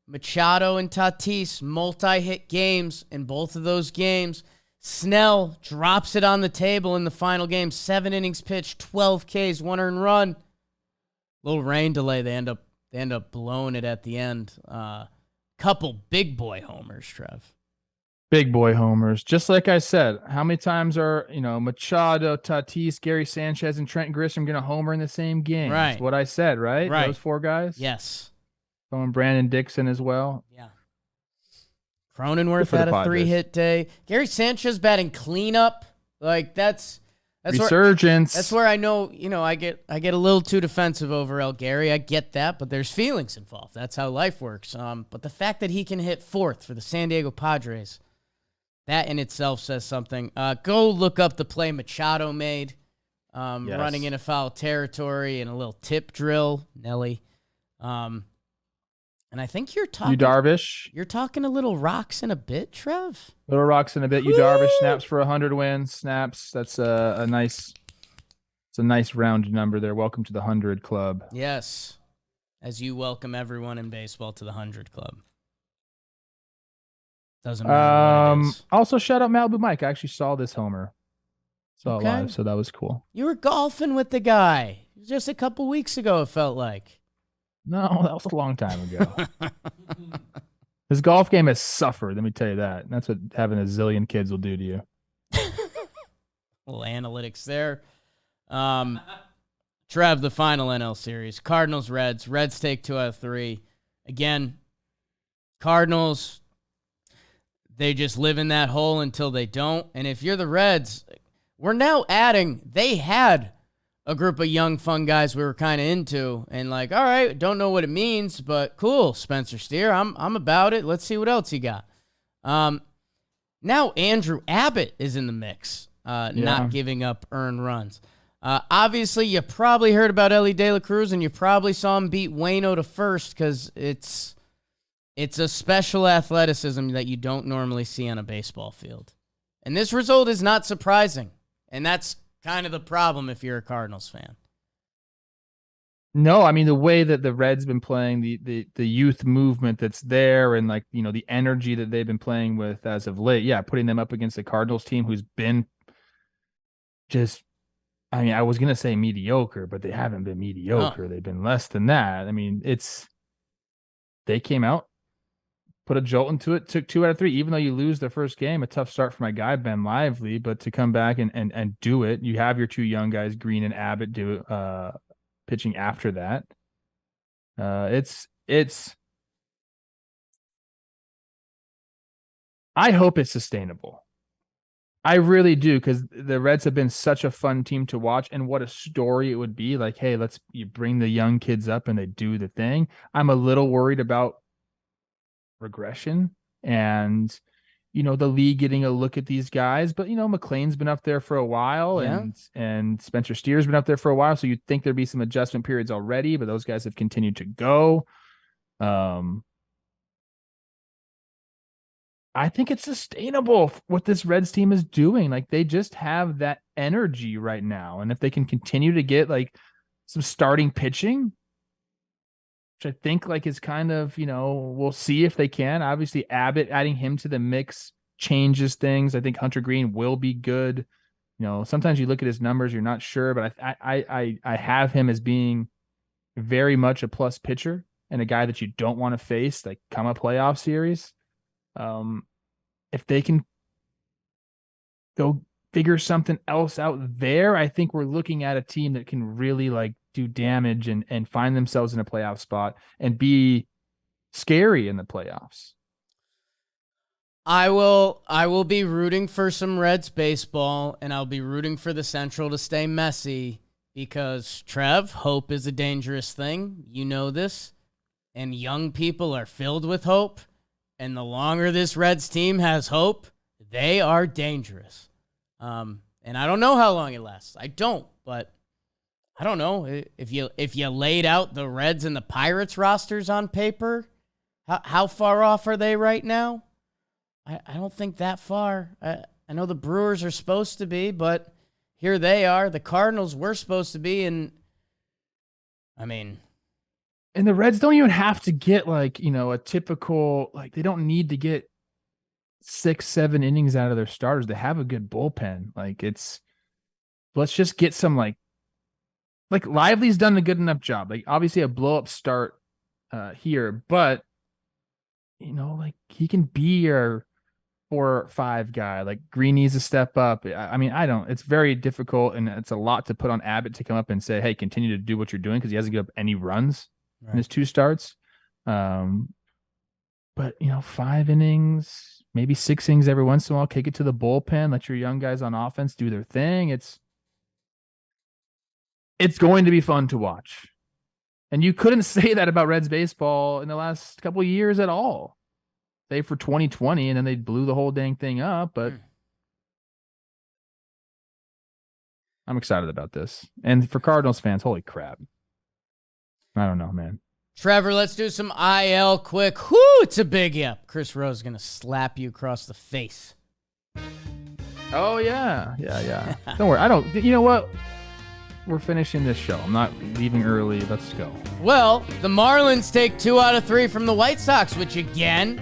Machado and Tatis multi-hit games in both of those games. Snell drops it on the table in the final game. 7 innings pitched, 12 Ks, 1 earned run. Little rain delay. They end up blowing it at the end. Couple big boy homers, Trev. Big boy homers. Just like I said, how many times are, Machado, Tatis, Gary Sanchez, and Trent Grisham going to homer in the same game? Right. That's what I said, right? Right. Those four guys? Yes. And Brandon Dixon as well. Yeah. Cronenworth had a 3-hit day. Gary Sanchez batting cleanup. Like that's resurgence. That's where I know, I get a little too defensive over El Gary. I get that, but there's feelings involved. That's how life works. But the fact that he can hit fourth for the San Diego Padres, that in itself says something. Go look up the play Machado made, Yes. running into foul territory and a little tip drill, Nelly. And I think you're talking. Darvish. You're talking a little rocks in a bit, Trev. Little rocks in a bit. Darvish snaps for 100 wins. Snaps. That's a nice. It's a nice round number there. Welcome to the 100 Club. Yes, as you welcome everyone in baseball to the 100 Club. Doesn't matter what it is. Also, shout out Malibu Mike. I actually saw this homer. Saw Okay. it live, so that was cool. You were golfing with the guy just a couple weeks ago, it felt like. No, that was a long time ago. His golf game has suffered, let me tell you that. That's what having a zillion kids will do to you. Little analytics there. Trev, the final NL series. Cardinals, Reds. Reds take 2 out of 3. Again, Cardinals, they just live in that hole until they don't. And if you're the Reds, we're now adding, they had a group of young, fun guys we were kind of into, and like, all right, don't know what it means, but cool, Spencer Steer, I'm about it. Let's see what else you got. Now Andrew Abbott is in the mix, not giving up earned runs. Obviously, you probably heard about Ellie De La Cruz, and you probably saw him beat Waino to first because it's a special athleticism that you don't normally see on a baseball field. And this result is not surprising, and that's kind of the problem if you're a Cardinals fan. No, I mean, the way that the Reds been playing, the youth movement that's there, and like, the energy that they've been playing with as of late. Yeah, putting them up against the Cardinals team who's been just, I mean, I was going to say mediocre, but they haven't been mediocre. They've been less than that. I mean, they came out, put a jolt into it, took 2 out of 3, even though you lose the first game. A tough start for my guy, Ben Lively, but to come back and do it, you have your 2 young guys, Green and Abbott, do pitching after that. I hope it's sustainable. I really do, because the Reds have been such a fun team to watch, and what a story it would be. Like, hey, you bring the young kids up and they do the thing. I'm a little worried about regression and, the league getting a look at these guys. But, McLean's been up there for a while, and Spencer Steer's been up there for a while. So you'd think there'd be some adjustment periods already, but those guys have continued to go. I think it's sustainable what this Reds team is doing. Like, they just have that energy right now. And if they can continue to get like some starting pitching, which I think like is kind of, we'll see if they can. Obviously, Abbott, adding him to the mix changes things. I think Hunter Green will be good. Sometimes you look at his numbers, you're not sure, but I have him as being very much a plus pitcher and a guy that you don't want to face, like, come a playoff series. If they can go figure something else out there, I think we're looking at a team that can really like do damage and find themselves in a playoff spot and be scary in the playoffs. I will be rooting for some Reds baseball, and I'll be rooting for the Central to stay messy because, Trev, hope is a dangerous thing. You know this. And young people are filled with hope. And the longer this Reds team has hope, they are dangerous. And I don't know how long it lasts. I don't, but I don't know. If you laid out the Reds and the Pirates rosters on paper, how far off are they right now? I don't think that far. I know the Brewers are supposed to be, but here they are. The Cardinals were supposed to be, and I mean... And the Reds don't even have to get like, a typical, like, they don't need to get 6-7 innings out of their starters. They have a good bullpen. Like, let's just get some like like Lively's done a good enough job. Like obviously a blow up start here, but like he can be your 4 or 5 guy. Like Green needs to step up. I mean, it's very difficult, and it's a lot to put on Abbott to come up and say, hey, continue to do what you're doing, because he hasn't given up any runs in his 2 starts. But 5 innings, maybe 6 innings every once in a while, kick it to the bullpen, let your young guys on offense do their thing. It's going to be fun to watch. And you couldn't say that about Reds baseball in the last couple of years at all. Save for 2020, and then they blew the whole dang thing up. But I'm excited about this. And for Cardinals fans, holy crap. I don't know, man. Trevor, let's do some IL quick. Whoo, it's a big yep. Chris Rose is going to slap you across the face. Oh, yeah. Yeah. Don't worry. You know what? We're finishing this show. I'm not leaving early. Let's go. Well, the Marlins take 2 out of 3 from the White Sox, which again,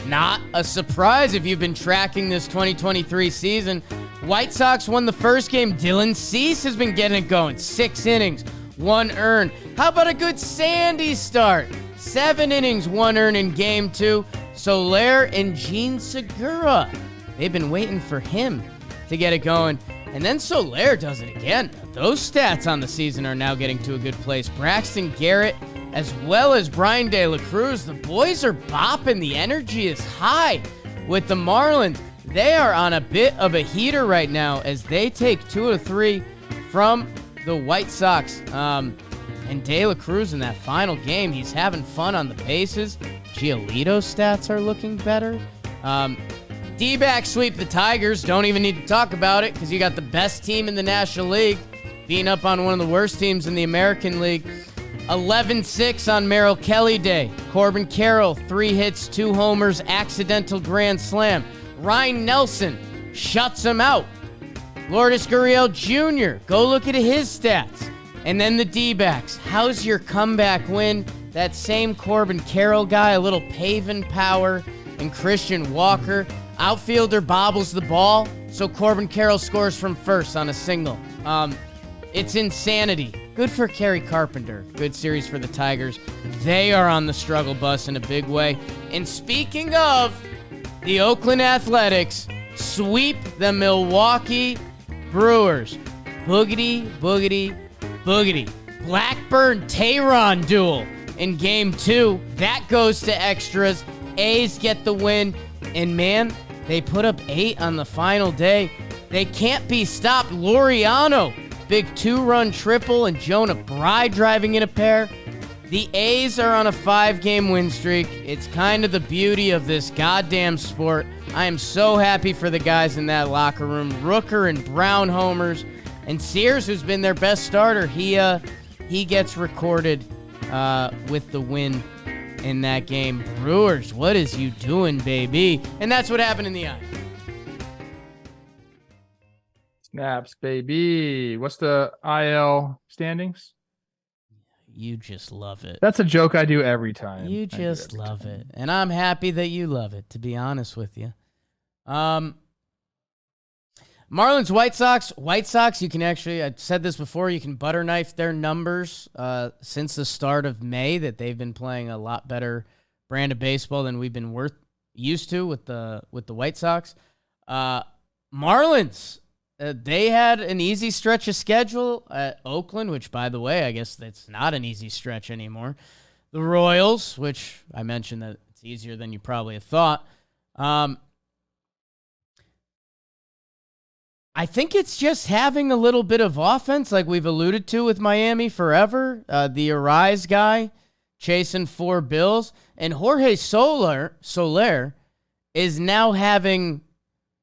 not a surprise if you've been tracking this 2023 season. White Sox won the first game. Dylan Cease has been getting it going. 6 innings, 1 earned. How about a good Sandy start? 7 innings, 1 earned in game 2. Soler and Gene Segura. They've been waiting for him to get it going. And then Soler does it again. Those stats on the season are now getting to a good place. Braxton Garrett, as well as Brian De La Cruz, the boys are bopping. The energy is high with the Marlins. They are on a bit of a heater right now as they take 2 out of 3 from the White Sox. And De La Cruz in that final game, he's having fun on the bases. Giolito's stats are looking better. DBacks sweep the Tigers. Don't even need to talk about it because you got the best team in the National League beating up on one of the worst teams in the American League. 11-6 on Merrill Kelly Day. Corbin Carroll, 3 hits, 2 homers, accidental grand slam. Ryan Nelson shuts him out. Lourdes Gurriel Jr., go look at his stats. And then the D-backs. How's your comeback win? That same Corbin Carroll guy, a little paving power, and Christian Walker. Outfielder bobbles the ball, so Corbin Carroll scores from first on a single. It's insanity. Good for Kerry Carpenter. Good series for the Tigers. They are on the struggle bus in a big way. And speaking of, the Oakland Athletics sweep the Milwaukee Brewers. Boogity, boogity, boogity. Blackburn-Tehran duel in Game 2. That goes to extras. A's get the win. And man, they put up 8 on the final day. They can't be stopped. Laureano, big 2-run triple, and Jonah Bride driving in a pair. The A's are on a 5-game win streak. It's kind of the beauty of this goddamn sport. I am so happy for the guys in that locker room. Rooker and Brown homers. And Sears, who's been their best starter, he gets recorded with the win in that game. Brewers, what is you doing, baby? And that's what happened in the eye. Snaps, baby. What's the IL standings? You just love it. That's a joke I do every time. You just love it. And I'm happy that you love it, to be honest with you. Marlins, White Sox, you can actually, I said this before, you can butter knife their numbers since the start of May, that they've been playing a lot better brand of baseball than we've been used to with the White Sox. Marlins, they had an easy stretch of schedule at Oakland, which, by the way, I guess that's not an easy stretch anymore. The Royals, which I mentioned that it's easier than you probably have thought. I think it's just having a little bit of offense, like we've alluded to with Miami forever. The Arise guy chasing 4 bills. And Jorge Soler is now having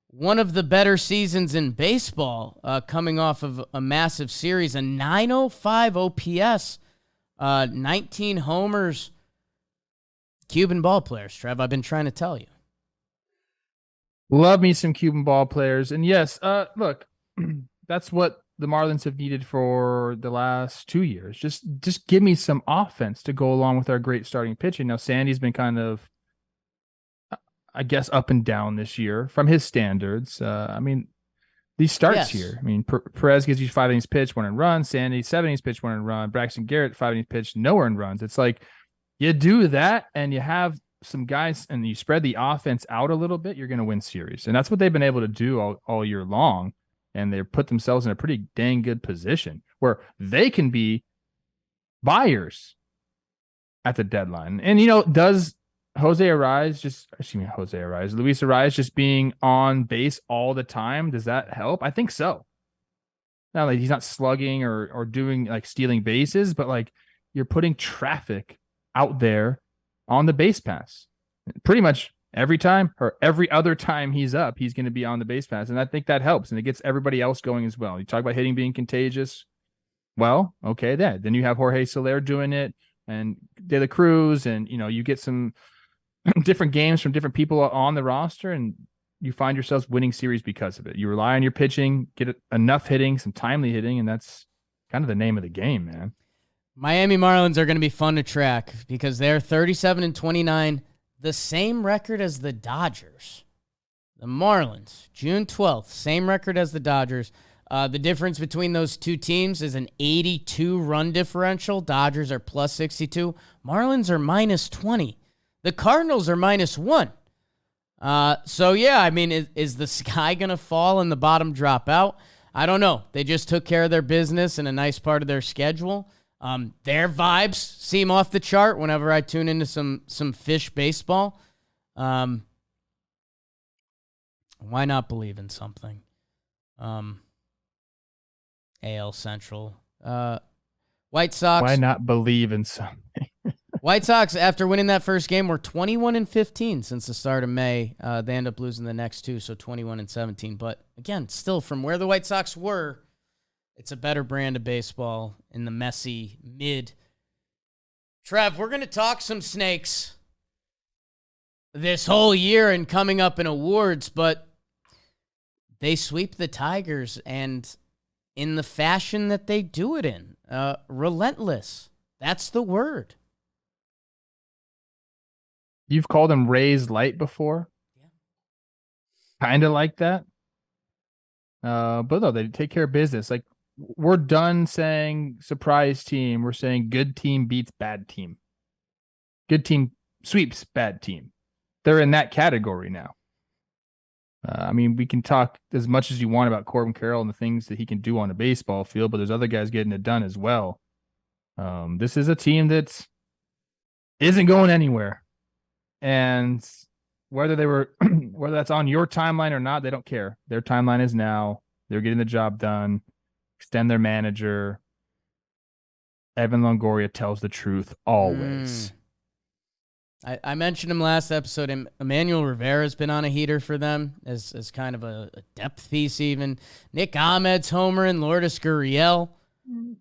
one of the better seasons in baseball, coming off of a massive series, a 905 OPS, 19 homers. Cuban ball players, Trev, I've been trying to tell you. Love me some Cuban ball players. And yes, look, that's what the Marlins have needed for the last 2 years. Just give me some offense to go along with our great starting pitching. Now, Sandy's been kind of, I guess, up and down this year from his standards. I mean, these starts Yes. here. I mean, Perez gives you 5 innings pitch, 1 earned run. Sandy, 7 innings pitch, 1 earned run. Braxton Garrett, 5 innings pitch, no earned runs. It's like you do that and you have some guys and you spread the offense out a little bit, you're going to win series. And that's what they've been able to do all year long. And they've put themselves in a pretty dang good position where they can be buyers at the deadline. And, does Luis Arise just being on base all the time, does that help? I think so. Not like he's not slugging or doing like stealing bases, but like you're putting traffic out there on the base pass. Pretty much every time or every other time he's up, he's going to be on the base pass. And I think that helps. And it gets everybody else going as well. You talk about hitting being contagious. Well, okay, then you have Jorge Soler doing it and De La Cruz, and you get some different games from different people on the roster, and you find yourselves winning series because of it. You rely on your pitching, get enough hitting, some timely hitting, and that's kind of the name of the game, man. Miami Marlins are going to be fun to track because they're 37-29, the same record as the Dodgers. The Marlins, June 12th, same record as the Dodgers. The difference between those two teams is an 82 run differential. Dodgers are plus 62. Marlins are minus 20. The Cardinals are minus 1. So, yeah, I mean, is the sky going to fall and the bottom drop out? I don't know. They just took care of their business in a nice part of their schedule. Their vibes seem off the chart whenever I tune into some fish baseball. Why not believe in something? AL Central. White Sox. Why not believe in something? White Sox, after winning that first game, were 21-15 since the start of May. They end up losing the next two, so 21-17. But again, still from where the White Sox were, it's a better brand of baseball in the messy mid. Trev, we're going to talk some snakes this whole year and coming up in awards, but they sweep the Tigers, and in the fashion that they do it in, relentless. That's the word. You've called them Rays light before? Yeah. Kind of like that. But no, they take care of business. Like, we're done saying surprise team. We're saying good team beats bad team. Good team sweeps bad team. They're in that category now. I mean, we can talk as much as you want about Corbin Carroll and the things that he can do on a baseball field, but there's other guys getting it done as well. This is a team that isn't going anywhere. And whether that's on your timeline or not, they don't care. Their timeline is now. They're getting the job done. Extend their manager. Evan Longoria tells the truth always. I mentioned him last episode. Emmanuel Rivera's been on a heater for them as kind of a depth piece even. Nick Ahmed's homer and Lourdes Gurriel.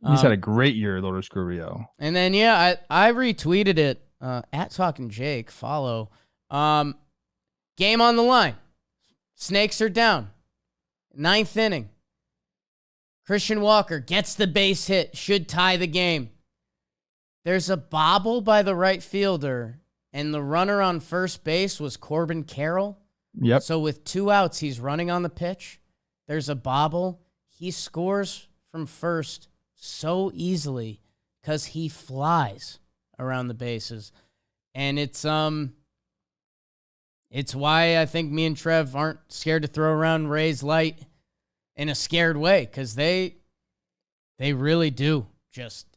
He's had a great year, Lourdes Gurriel. And then, yeah, I retweeted it at Talkin Jake. Follow. Game on the line. Snakes are down. 9th inning. Christian Walker gets the base hit. Should tie the game. There's a bobble by the right fielder, and the runner on first base was Corbin Carroll. Yep. So with 2 outs, he's running on the pitch. There's a bobble. He scores from first so easily because he flies around the bases. And it's why I think me and Trev aren't scared to throw around Rays light in a scared way, because they really do just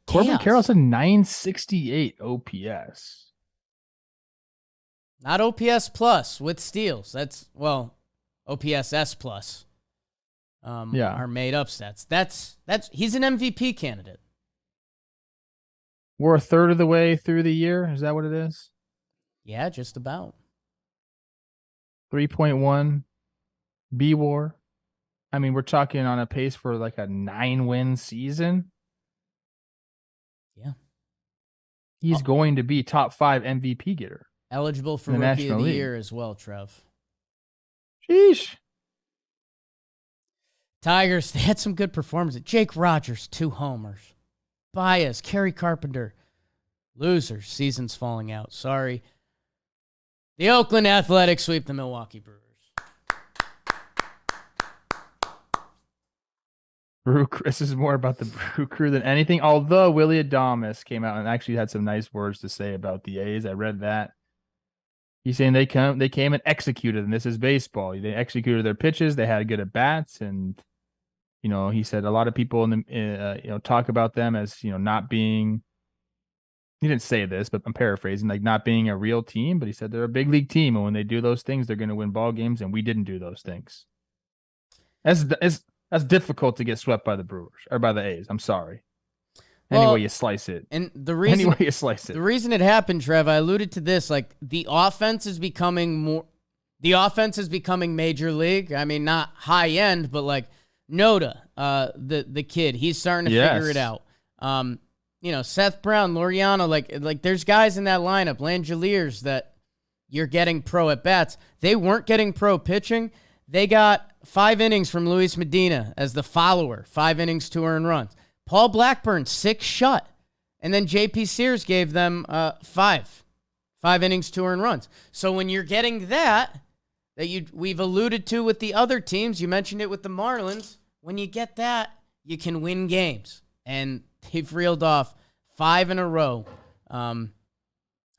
Corbin chaos. Carroll's a 968 OPS. Not OPS plus with steals. That's, well, OPS S plus. Are made up stats. That's he's an MVP candidate. We're a third of the way through the year. Is that what it is? Yeah, just about. 3.1 B-WAR. I mean, we're talking on a pace for like a 9-win season. Yeah. He's going to be top 5 MVP getter. Eligible for in the Rookie of National the League. Year as well, Trev. Sheesh. Tigers, they had some good performances. Jake Rogers, 2 homers. Baez, Kerry Carpenter. Losers, season's falling out. Sorry. The Oakland Athletics sweep the Milwaukee Brewers. This is more about the Brew Crew than anything. Although Willie Adames came out and actually had some nice words to say about the A's. I read that. He's saying they came and executed, and this is baseball. They executed their pitches. They had good at bats, and he said a lot of people in the talk about them as not being. He didn't say this, but I'm paraphrasing, like not being a real team. But he said they're a big league team, and when they do those things, they're going to win ball games. And we didn't do those things. That's difficult to get swept by the Brewers or by the A's. I'm sorry. Anyway, you slice it. And the reason the reason it happened, Trev, I alluded to this. Like the offense is becoming major league. I mean, not high end, but like Noda, the kid, he's starting to figure it out. Seth Brown, Laureano, like there's guys in that lineup, Langeliers, that you're getting pro at bats. They weren't getting pro pitching. They got 5 innings from Luis Medina as the follower, 5 innings, 2 earned runs. Paul Blackburn, 6 shut. And then J.P. Sears gave them 5 innings, 2 earned runs. So when you're getting that we've alluded to with the other teams, you mentioned it with the Marlins, when you get that, you can win games. And they've reeled off 5 in a row.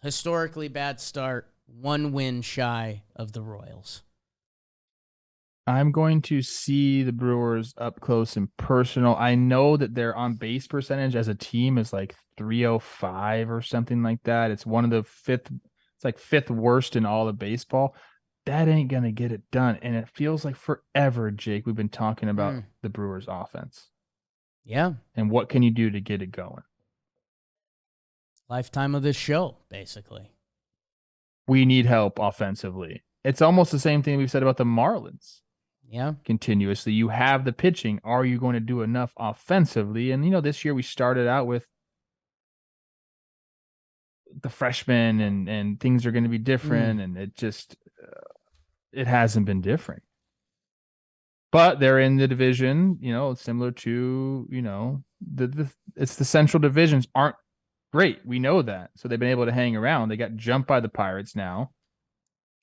Historically bad start, 1 win shy of the Royals. I'm going to see the Brewers up close and personal. I know that their on-base percentage as a team is like 305 or something like that. It's one of the fifth worst in all of baseball. That ain't going to get it done. And it feels like forever, Jake, we've been talking about the Brewers offense. Yeah. And what can you do to get it going? Lifetime of this show, basically. We need help offensively. It's almost the same thing we've said about the Marlins. Yeah. Continuously. You have the pitching. Are you going to do enough offensively? And, this year we started out with the freshmen and things are going to be different. And it just, it hasn't been different. But they're in the division, similar to, it's the central divisions aren't great. We know that. So they've been able to hang around. They got jumped by the Pirates now.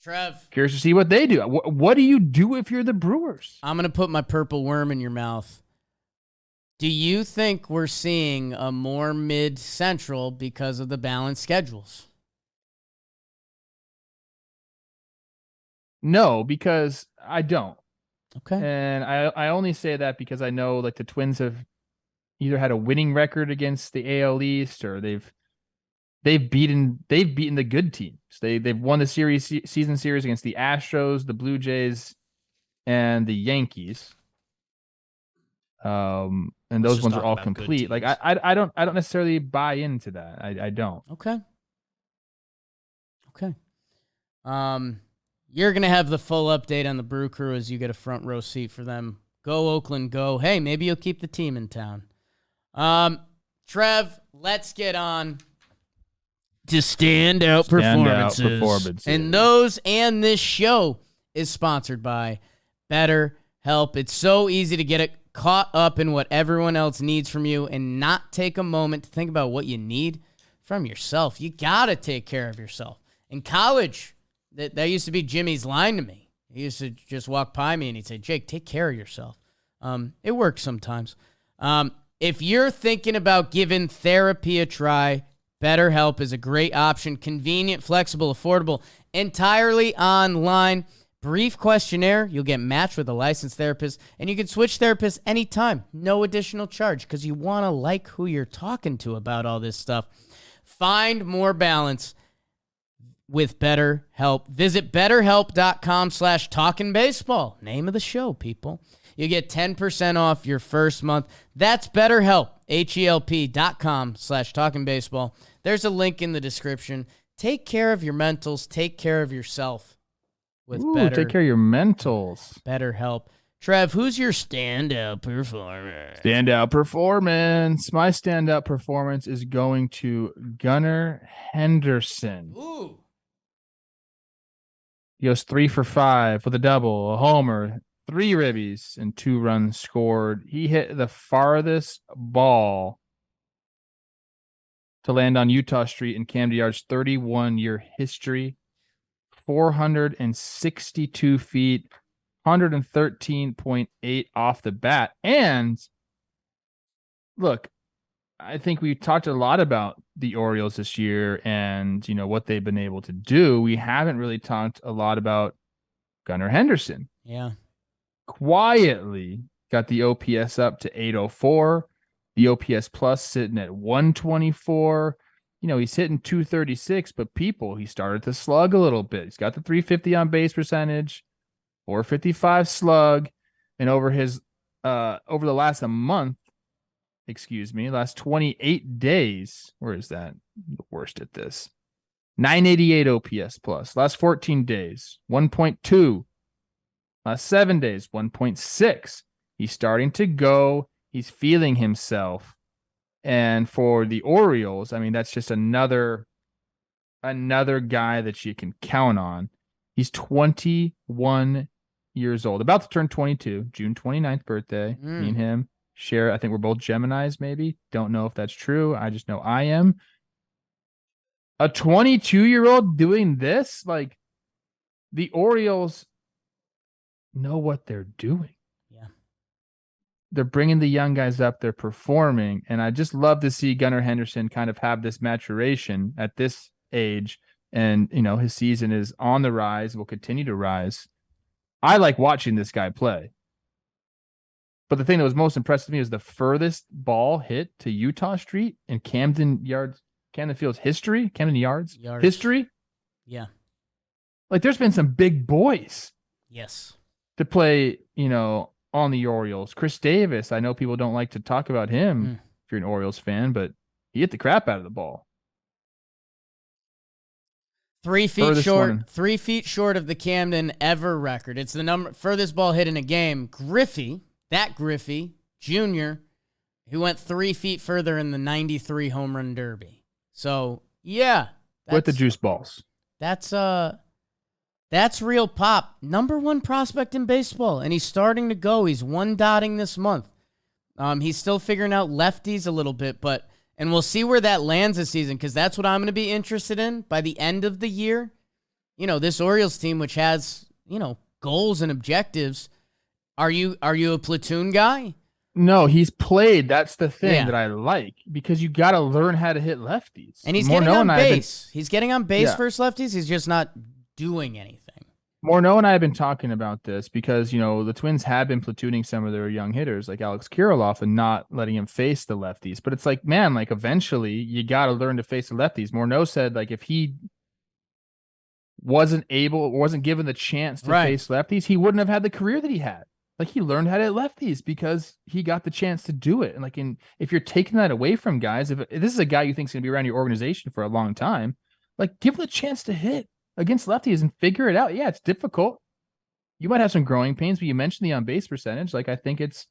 Trev. Curious to see what they do. What do you do if you're the Brewers? I'm going to put my purple worm in your mouth. Do you think we're seeing a more mid-central because of the balanced schedules? No, because I don't. Okay. And I only say that because I know like the Twins have either had a winning record against the AL East or they've beaten the good teams. They've won the season series against the Astros, the Blue Jays, and the Yankees. And those ones are all complete. Like I don't necessarily buy into that. I don't. Okay. You're gonna have the full update on the Brew Crew as you get a front row seat for them. Go Oakland, go. Hey, maybe you'll keep the team in town. Trev, let's get on to standout performances. And this show is sponsored by BetterHelp. It's so easy to get it caught up in what everyone else needs from you and not take a moment to think about what you need from yourself. You got to take care of yourself. In college, that used to be Jimmy's line to me. He used to just walk by me and he'd say, Jake, take care of yourself. It works sometimes. If you're thinking about giving therapy a try, BetterHelp is a great option. Convenient, flexible, affordable, entirely online. Brief questionnaire. You'll get matched with a licensed therapist, and you can switch therapists anytime. No additional charge because you want to like who you're talking to about all this stuff. Find more balance with BetterHelp. Visit BetterHelp.com/talkinbaseball. Name of the show, people. You get 10% off your first month. That's BetterHelp, HELP.com/talkinbaseball. There's a link in the description. Take care of your mentals. Take care of yourself with take care of your mentals. BetterHelp. Trev, who's your standout performance? Standout performance. My standout performance is going to Gunnar Henderson. Ooh. He goes 3 for 5 with a double, a homer, 3 ribbies, and 2 runs scored. He hit the farthest ball to land on Utah Street in Camden Yards' 31-year history. 462 feet, 113.8 off the bat. And look, I think we talked a lot about the Orioles this year and, what they've been able to do. We haven't really talked a lot about Gunnar Henderson. Yeah. Quietly got the OPS up to 804. The OPS plus sitting at 124. He's hitting 236, but he started to slug a little bit. He's got the 350 on base percentage, 455 slug, and over the last month, last 28 days, where is that? I'm the worst at this. 988 OPS plus. Last 14 days, 1.2. Last 7 days, 1.6. He's starting to go. He's feeling himself. And for the Orioles, I mean, that's just another guy that you can count on. He's 21 years old, about to turn 22, June 29th birthday. Me and him share, I think we're both Geminis, maybe. Don't know if that's true. I just know I am. A 22-year-old doing this, like, the Orioles know what they're doing. Yeah. They're bringing the young guys up. They're performing. And I just love to see Gunnar Henderson kind of have this maturation at this age. And, his season is on the rise, will continue to rise. I like watching this guy play. But the thing that was most impressive to me is the furthest ball hit to Utah Street in Camden Field's history. Camden Yards. History. Yeah. Like, there's been some big boys. Yes. To play, on the Orioles. Chris Davis, I know people don't like to talk about him if you're an Orioles fan, but he hit the crap out of the ball. 3 feet short. 3 feet short of the Camden ever record. It's the furthest ball hit in a game. Griffey Jr., who went 3 feet further in the 93 home run derby. So, yeah. With the juice balls. That's real pop. Number 1 prospect in baseball, and he's starting to go. He's 1-dotting this month. He's still figuring out lefties a little bit, and we'll see where that lands this season, because that's what I'm going to be interested in by the end of the year. This Orioles team, which has, goals and objectives. Are you a platoon guy? No, he's played. That's the thing that I like, because you got to learn how to hit lefties. And he's getting on base. He's getting on base versus lefties. He's just not doing anything. Morneau and I have been talking about this because, the Twins have been platooning some of their young hitters like Alex Kirilloff and not letting him face the lefties. But it's like, man, like, eventually you got to learn to face the lefties. Morneau said, like, if he wasn't given the chance to face lefties, he wouldn't have had the career that he had. Like, he learned how to hit lefties because he got the chance to do it. And like, if you're taking that away from guys, if this is a guy you think is going to be around your organization for a long time, like, give him the chance to hit against lefties and figure it out. Yeah, it's difficult. You might have some growing pains, but you mentioned the on-base percentage. Like, I think it's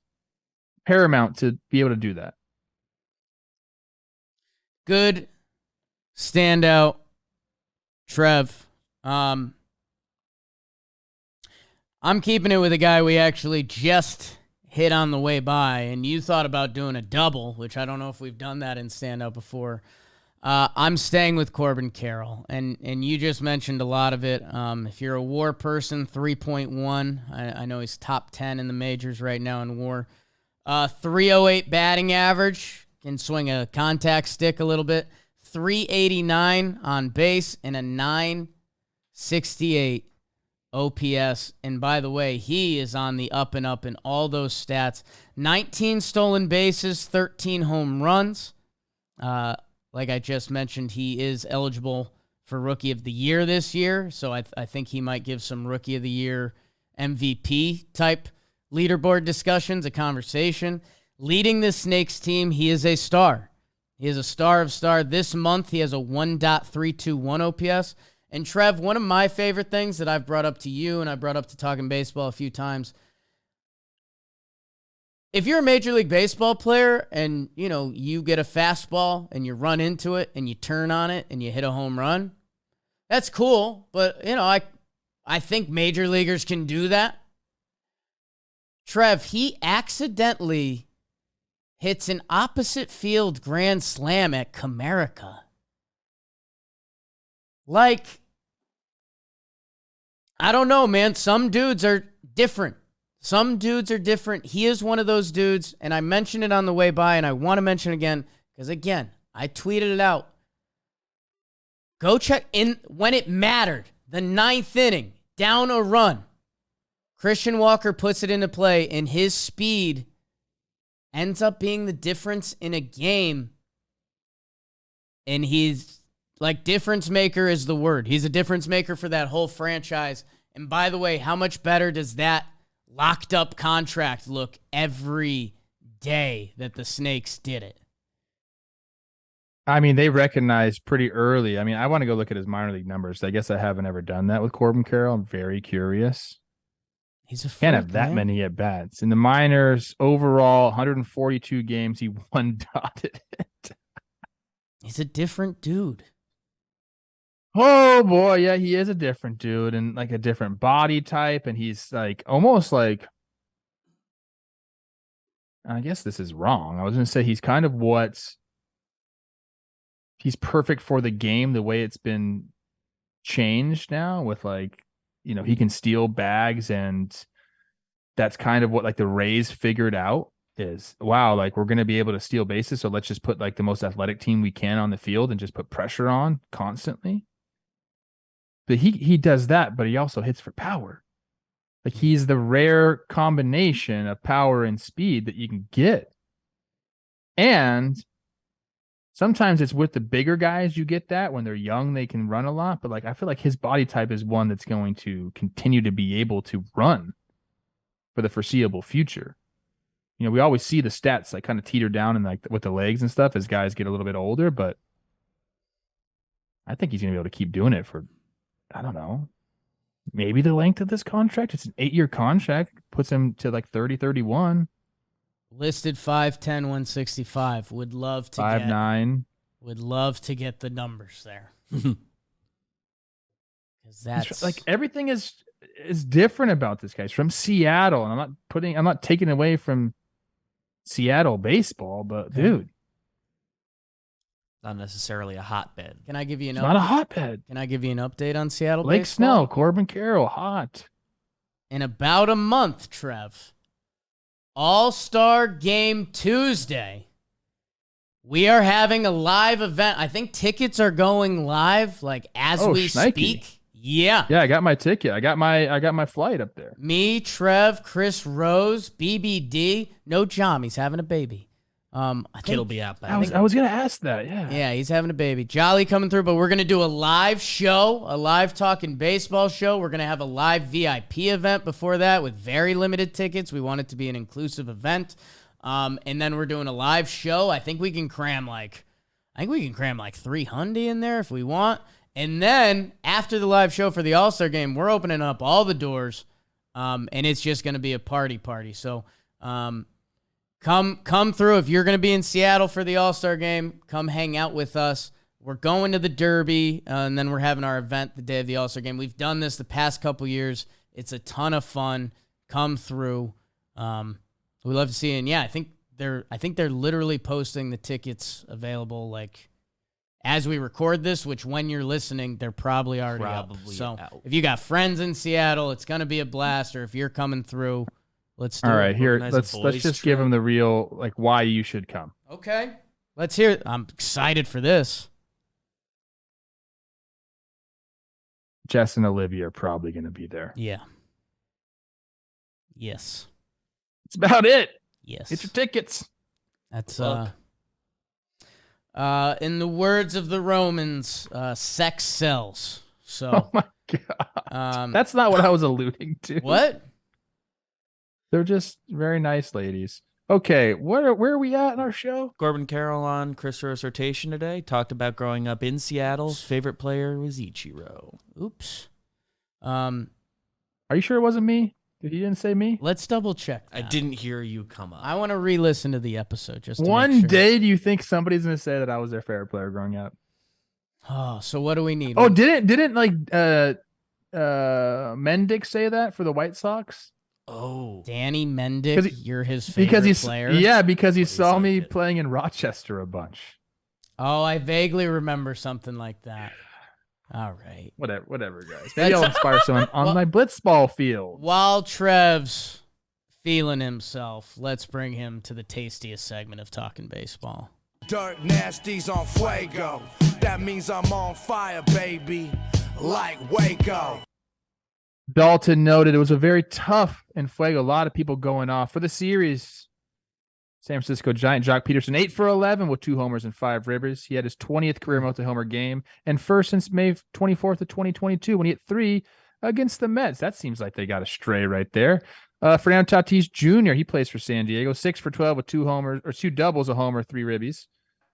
paramount to be able to do that. Good standout, Trev. I'm keeping it with a guy we actually just hit on the way by, and you thought about doing a double, which I don't know if we've done that in standout before. I'm staying with Corbin Carroll, and you just mentioned a lot of it. If you're a WAR person, 3.1. I know he's top 10 in the majors right now in WAR. 308 batting average, can swing a contact stick a little bit. 389 on base and a 968 OPS. And by the way, he is on the up and up in all those stats. 19 stolen bases, 13 home runs. Like I just mentioned, he is eligible for Rookie of the Year this year, so I think he might give some Rookie of the Year MVP type leaderboard discussions, a conversation. Leading the Snakes team, he is a star. He is a star of star. This month, he has a 1.321 OPS. And Trev, one of my favorite things that I've brought up to you and I brought up to Talkin' Baseball a few times, if you're a Major League Baseball player and, you get a fastball and you run into it and you turn on it and you hit a home run, that's cool. But, I think Major Leaguers can do that. Trev, he accidentally hits an opposite field grand slam at Comerica. Like, I don't know, man. Some dudes are different. Some dudes are different. He is one of those dudes, and I mentioned it on the way by, and I want to mention it again because, again, I tweeted it out. Go check in when it mattered. The 9th inning, down a run. Christian Walker puts it into play, and his speed ends up being the difference in a game. And he's like, difference maker is the word. He's a difference maker for that whole franchise. And by the way, how much better does that locked up contract look every day that the Snakes did it? I mean, they recognized pretty early. I mean, I want to go look at his minor league numbers. I guess I haven't ever done that with Corbin Carroll. I'm very curious. He's a freak, can't have that man. many at bats. In the minors, overall, 142 games, he one-dotted it. He's a different dude. Oh boy, yeah, he is a different dude and like a different body type, and he's like almost like, I guess this is wrong. I was gonna say he's kind of he's perfect for the game the way it's been changed now with like, you know, he can steal bags, and that's kind of what like the Rays figured out is, wow, like we're gonna be able to steal bases, so let's just put like the most athletic team we can on the field and just put pressure on constantly. But he does that, but he also hits for power. Like he's the rare combination of power and speed that you can get. And sometimes it's with the bigger guys you get that. When they're young, they can run a lot. But like I feel like his body type is one that's going to continue to be able to run for the foreseeable future. You know, we always see the stats like kind of teeter down and like with the legs and stuff as guys get a little bit older, but I think he's going to be able to keep doing it for, I don't know, maybe the length of this contract. It's an 8-year contract, puts him to like 30, 31. Listed 5'10", 165. Would love to 5'9". Would love to get the numbers there. Because that's like everything is different about this guy. He's from Seattle, and I'm not taking away from Seattle baseball, but dude, not necessarily a hotbed. Can I give you an it's not a hotbed. Can I give you an update on Seattle Blake baseball? Snell, Corbin Carroll, hot. In about a month, Trev, All-Star Game Tuesday, we are having a live event. I think tickets are going live like as we speak. Yeah. Yeah, I got my ticket. I got my flight up there. Me, Trev, Chris Rose, BBD. No Jom, he's having a baby. I think Kid'll be out by I was gonna ask that. Yeah, he's having a baby. Jolly coming through, but we're gonna do a live show, a live talking baseball show. We're gonna have a live VIP event before that with very limited tickets. We want it to be an inclusive event, and then we're doing a live show. I think we can cram like 300 in there if we want. And then after the live show for the All-Star Game, we're opening up all the doors, and it's just gonna be a party. So. Come through. If you're going to be in Seattle for the All-Star Game, come hang out with us. We're going to the Derby, and then we're having our event the day of the All-Star Game. We've done this the past couple years. It's a ton of fun. Come through. We love to see you. And yeah, I think they're literally posting the tickets available like as we record this, which when you're listening, they're probably already up. So if you got friends in Seattle, it's going to be a blast. Or if you're coming through, let's do it. All right, here, let's just give them the real, like, why you should come. Okay. Let's hear it. I'm excited for this. Jess and Olivia are probably going to be there. Yeah. Yes. That's about it. Yes. Get your tickets. That's, in the words of the Romans, sex sells. So. Oh, my God. That's not what I was alluding to. What? They're just very nice ladies. Okay, where are we at in our show? Corbin Carroll on Chris Rose rotation today. Talked about growing up in Seattle. His favorite player was Ichiro. Oops. Are you sure it wasn't me? He didn't say me? Let's double check that. I didn't hear you come up. I want to re-listen to the episode just to One make sure. day, do you think somebody's going to say that I was their favorite player growing up? Oh, so what do we need? Oh, didn't like Mendick say that for the White Sox? Oh, Danny Mendick, you're his favorite player? Yeah, because he saw me playing in Rochester a bunch. Oh, I vaguely remember something like that. All right. Whatever, guys. Maybe I'll inspire someone on my blitzball field. While Trev's feeling himself. Let's bring him to the tastiest segment of Talking Baseball. Dirt nasties on Fuego. That means I'm on fire, baby. Like Waco. Dalton noted it was a very tough in Fuego. A lot of people going off for the series. San Francisco Giant Jock Peterson 8 for 11 with 2 homers and 5 ribbies. He had his 20th career multi-homer game and first since May 24th of 2022 when he hit 3 against the Mets. That seems like they got a stray right there. Fernando Tatis Jr. He plays for San Diego. 6 for 12 with 2 homers or 2 doubles, a homer, 3 ribbies,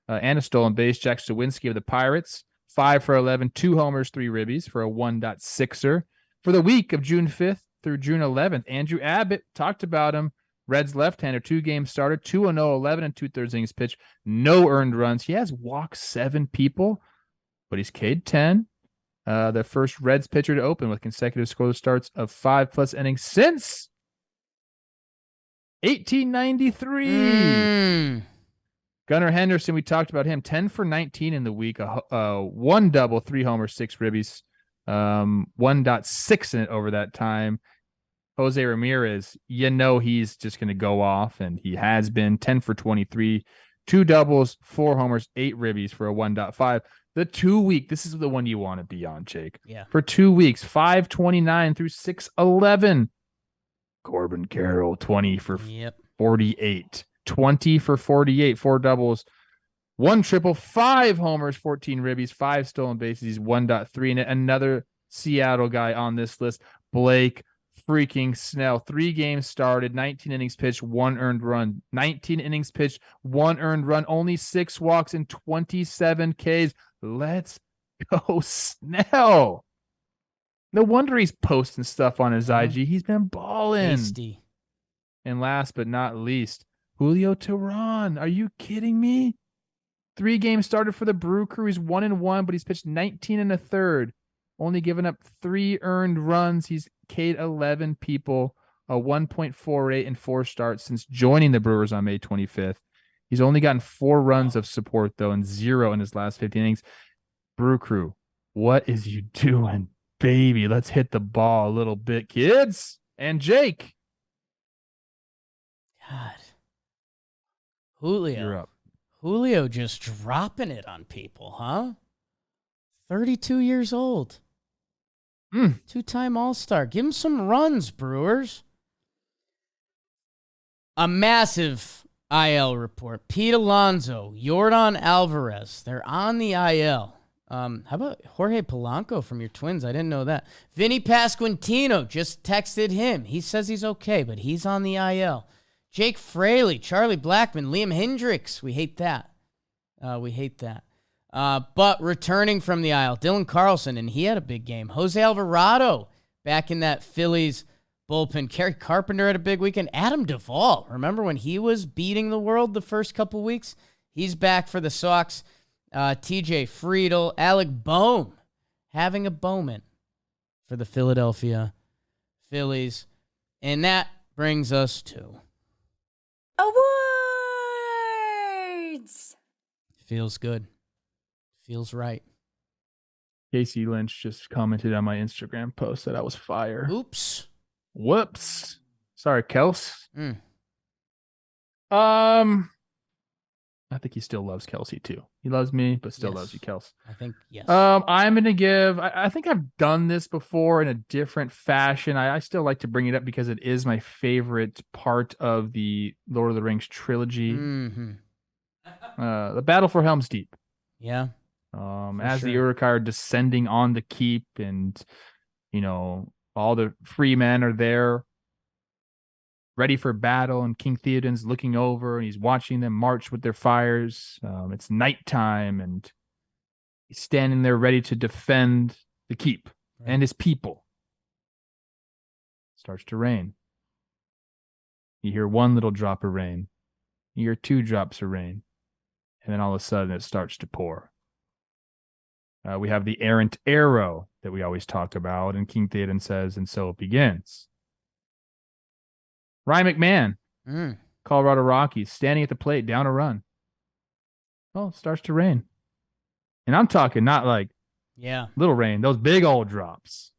and a stolen base. Jack Sawinski of the Pirates 5 for 11, 2 homers, 3 ribbies for a 1.6er. For the week of June 5th through June 11th, Andrew Abbott, talked about him. Reds left-hander, 2 games started, 2-0, 11 and 2/3 innings pitched, no earned runs. He has walked 7 people, but he's K'd 10. The first Reds pitcher to open with consecutive scoreless starts of 5+ innings since 1893. Gunnar Henderson, we talked about him, 10 for 19 in the week, 1 double, 3 homers, 6 ribbies, 1.6 in it over that time. Jose Ramirez, he's just going to go off, and he has been 10 for 23, 2 doubles, 4 homers, 8 ribbies for a 1.5. The 2 week, this is the one you want to be on, Jake. Yeah. For 2 weeks, 529 through 611. Corbin Carroll, 20 for 48, 20 for 48, 4 doubles, 1 triple, 5 homers, 14 ribbies, 5 stolen bases. He's 1.3 in it. Another Seattle guy on this list, Blake freaking Snell. 3 games started, 19 innings pitched, 1 earned run. 19 innings pitched, 1 earned run, only 6 walks and 27 Ks. Let's go, Snell. No wonder he's posting stuff on his IG. He's been balling. Tasty. And last but not least, Julio Teheran. Are you kidding me? 3 games started for the Brew Crew. He's 1-1, but he's pitched 19 1/3. Only given up 3 earned runs. He's K'd 11 people, a 1.48 in 4 starts since joining the Brewers on May 25th. He's only gotten 4 runs of support, though, and 0 in his last 50 innings. Brew Crew, what is you doing, baby? Let's hit the ball a little bit, kids. And Jake. God. Julio. You're up. Julio just dropping it on people, huh? 32 years old. 2-time All-Star. Give him some runs, Brewers. A massive IL report. Pete Alonso, Yordan Alvarez. They're on the IL. How about Jorge Polanco from your Twins? I didn't know that. Vinny Pasquantino, just texted him. He says he's okay, but he's on the IL. Jake Fraley, Charlie Blackmon, Liam Hendricks. We hate that. But returning from the IL, Dylan Carlson, and he had a big game. Jose Alvarado back in that Phillies bullpen. Kerry Carpenter had a big weekend. Adam Duvall, remember when he was beating the world the first couple weeks? He's back for the Sox. TJ Friedel, Alec Bohm, having a Bowman for the Philadelphia Phillies. And that brings us to awards. Feels good. Feels right. Casey Lynch just commented on my Instagram post that I was fire. Oops. Whoops. Sorry, Kels. I think he still loves Kelsey too. He loves me, but still loves you, Kels. I think, yes. I'm going to give, I think I've done this before in a different fashion. I still like to bring it up because it is my favorite part of the Lord of the Rings trilogy. Mm-hmm. The Battle for Helm's Deep. Yeah. As the Uruk are descending on the keep and, all the free men are there ready for battle, and King Theoden's looking over and he's watching them march with their fires. It's nighttime and he's standing there ready to defend the keep and his people. It starts to rain. You hear 1 little drop of rain. You hear 2 drops of rain. And then all of a sudden it starts to pour. We have the errant arrow that we always talk about, and King Theoden says, and so it begins. Ryan McMahon, Colorado Rockies, standing at the plate, down a run. Well, it starts to rain. And I'm talking not like little rain, those big old drops.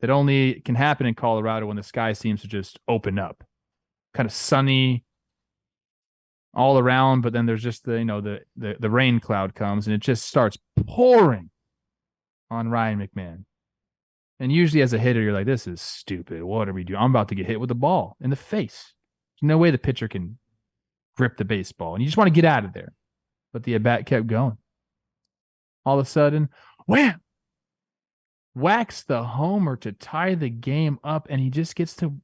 that only can happen in Colorado when the sky seems to just open up. Kind of sunny all around, but then there's just the rain cloud comes and it just starts pouring on Ryan McMahon. And usually as a hitter, you're like, this is stupid. What are we doing? I'm about to get hit with the ball in the face. There's no way the pitcher can grip the baseball. And you just want to get out of there. But the at-bat kept going. All of a sudden, wham! Whacks the homer to tie the game up, and he just gets to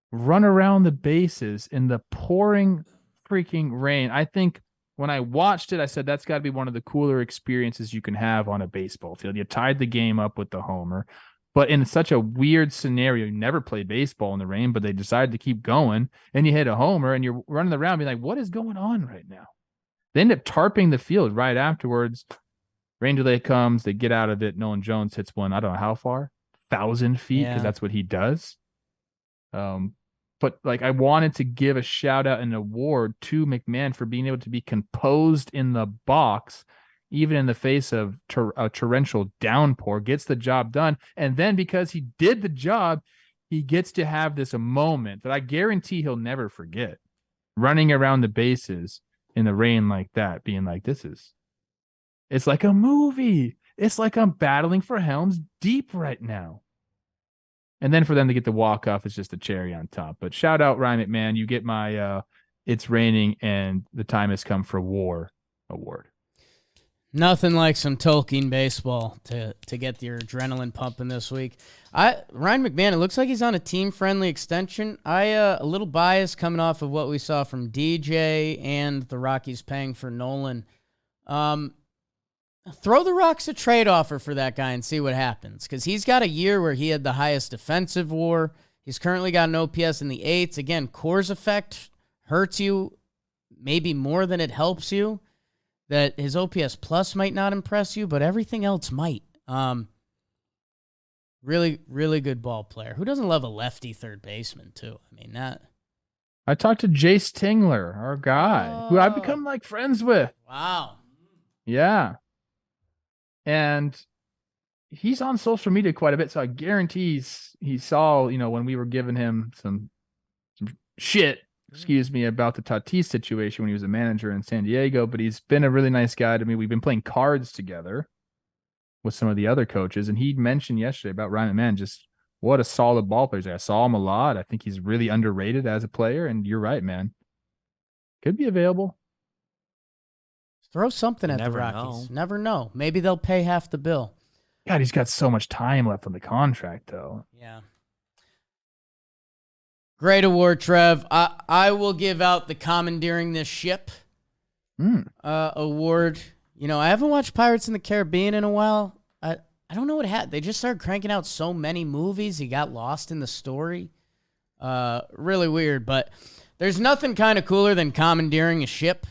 run around the bases in the pouring freaking rain. I think when I watched it, I said that's got to be one of the cooler experiences you can have on a baseball field. You tied the game up with the homer, but in such a weird scenario, you never played baseball in the rain, but they decided to keep going, and you hit a homer, and you're running around being like, what is going on right now? They end up tarping the field right afterwards. Rain delay comes, they get out of it. Nolan Jones hits one, I don't know how far, 1,000 feet, because that's what he does. But like, I wanted to give a shout out and award to McMahon for being able to be composed in the box, even in the face of a torrential downpour, gets the job done. And then because he did the job, he gets to have this moment that I guarantee he'll never forget. Running around the bases in the rain like that, being like, it's like a movie. It's like I'm battling for Helm's Deep right now. And then for them to get the walk-off is just a cherry on top. But shout out Ryan McMahon. You get my It's Raining and the Time Has Come for War award. Nothing like some Talkin baseball to get your adrenaline pumping this week. Ryan McMahon, it looks like he's on a team-friendly extension. A little biased coming off of what we saw from DJ and the Rockies paying for Nolan. Throw the Rocks a trade offer for that guy and see what happens, because he's got a year where he had the highest defensive WAR. He's currently got an OPS in the 8s. Again, Coors effect hurts you maybe more than it helps you. That his OPS plus might not impress you, but everything else might. Really, really good ball player. Who doesn't love a lefty third baseman too? I mean that. I talked to Jace Tingler, our guy, who I've become like friends with. Wow. Yeah. And he's on social media quite a bit, so I guarantee he saw, when we were giving him some shit, about the Tatis situation when he was a manager in San Diego, but he's been a really nice guy to me. We've been playing cards together with some of the other coaches, and he mentioned yesterday about Ryan McMahon, just what a solid ball player. I saw him a lot. I think he's really underrated as a player, and you're right, man. Could be available. Throw something at the Rockies. Never know. Maybe they'll pay half the bill. God, he's got so much time left on the contract, though. Yeah. Great award, Trev. I will give out the Commandeering This Ship award. I haven't watched Pirates in the Caribbean in a while. I don't know what happened. They just started cranking out so many movies. He got lost in the story. Really weird, but there's nothing kind of cooler than commandeering a ship.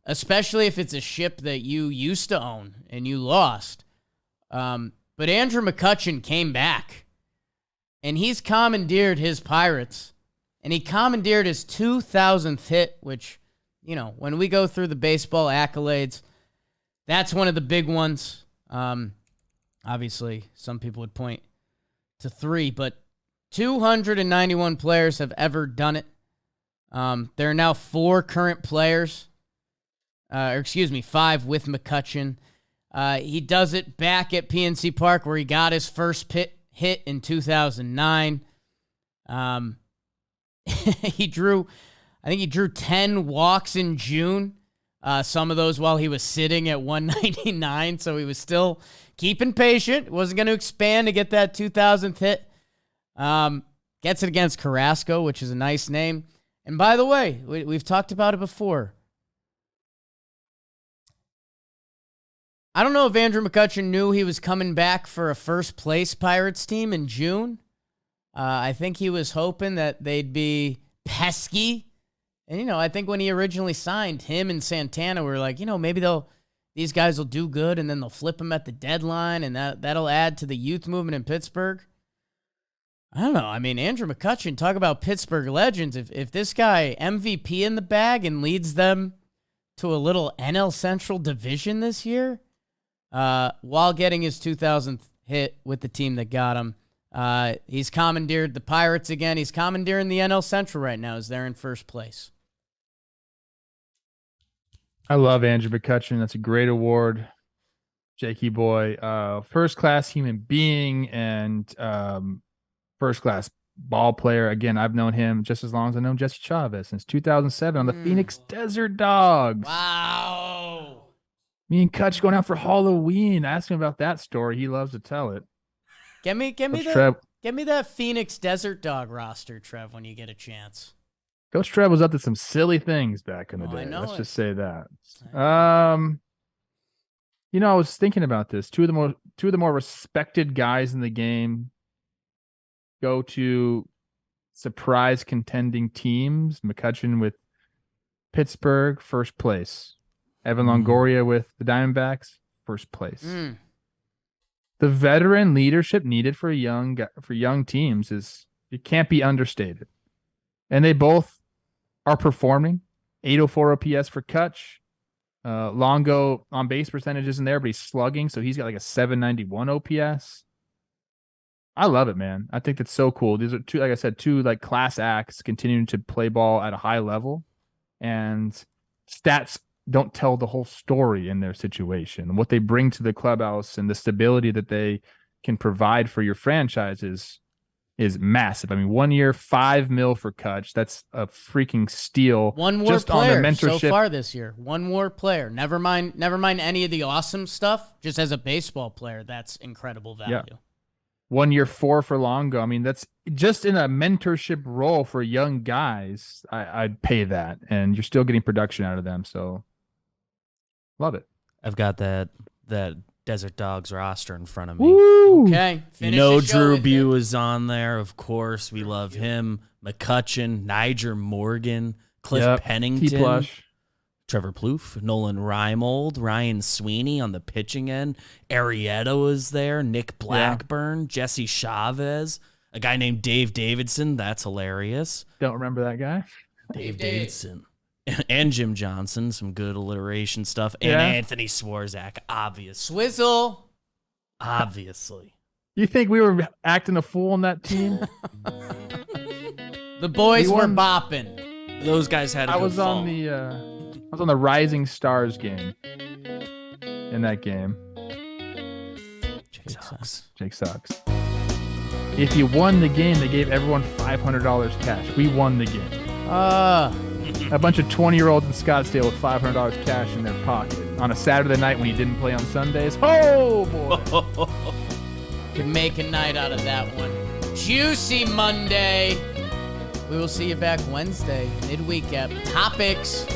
Especially if it's a ship that you used to own and you lost. But Andrew McCutchen came back, and he's commandeered his Pirates, and he commandeered his 2,000th hit, which, when we go through the baseball accolades, that's one of the big ones. Obviously, some people would point to 3, but 291 players have ever done it. There are now 4 current players. 5 with McCutchen. He does it back at PNC Park where he got his first hit in 2009. He drew 10 walks in June. Some of those while he was sitting at 199, so he was still keeping patient. Wasn't going to expand to get that 2,000th hit. Gets it against Carrasco, which is a nice name. And by the way, we've talked about it before. I don't know if Andrew McCutchen knew he was coming back for a first-place Pirates team in June. I think he was hoping that they'd be pesky. And, I think when he originally signed, him and Santana were like, maybe these guys will do good, and then they'll flip him at the deadline, and that'll add to the youth movement in Pittsburgh. I don't know. I mean, Andrew McCutchen, talk about Pittsburgh legends. If this guy MVP in the bag and leads them to a little NL Central division this year, while getting his 2,000th hit with the team that got him, He's commandeered the Pirates again. He's commandeering the NL Central right now as they're in first place. I love Andrew McCutchen. That's a great award. Jakey boy, first class human being and first class ball player. Again, I've known him just as long as I've known Jesse Chavez, since 2007 on the Phoenix Desert Dogs. Wow. Me and Kutch going out for Halloween. Ask him about that story. He loves to tell it. Get me that Phoenix Desert Dog roster, Trev, when you get a chance. Coach Trev was up to some silly things back in the day. I know Let's it. just say that. I was thinking about this. Two of the more respected guys in the game go to surprise contending teams. McCutchen with Pittsburgh, first place. Evan Longoria with the Diamondbacks, first place. The veteran leadership needed for young teams it can't be understated. And they both are performing. 804 OPS for Kutch. Longo on base percentage isn't there, but he's slugging, so he's got like a 791 OPS. I love it, man. I think that's so cool. These are two, like I said, like class acts continuing to play ball at a high level, and stats don't tell the whole story in their situation. What they bring to the clubhouse and the stability that they can provide for your franchises is massive. I mean, 1 year, $5 million for Kutch. That's a freaking steal. One more just player on the mentorship. so far this year. One more player. Never mind any of the awesome stuff. Just as a baseball player, that's incredible value. Yeah. 1 year, 4 for Longo. I mean, that's just in a mentorship role for young guys. I'd pay that, and you're still getting production out of them. So, love it. I've got that Desert Dogs roster in front of me. Woo! Okay. Drew Bew is on there, of course. We love him. McCutchen, Niger Morgan, Cliff Pennington, T-Plush. Trevor Plouffe, Nolan Reimold, Ryan Sweeney on the pitching end. Arrieta was there. Nick Blackburn, Jesse Chavez, a guy named Dave Davidson. That's hilarious. Don't remember that guy. Dave Davidson. And Jim Johnson, some good alliteration stuff. And Anthony Swarzak, obvious. Swizzle. Obviously. You think we were acting a fool on that team? The boys were bopping. Those guys had a good fall. I was on the Rising Stars game. In that game. Jake sucks. If you won the game, they gave everyone $500 cash. We won the game. A bunch of 20-year-olds in Scottsdale with $500 cash in their pocket on a Saturday night when he didn't play on Sundays. Oh, boy. Could make a night out of that one. Juicy Monday. We will see you back Wednesday, midweek at Topics.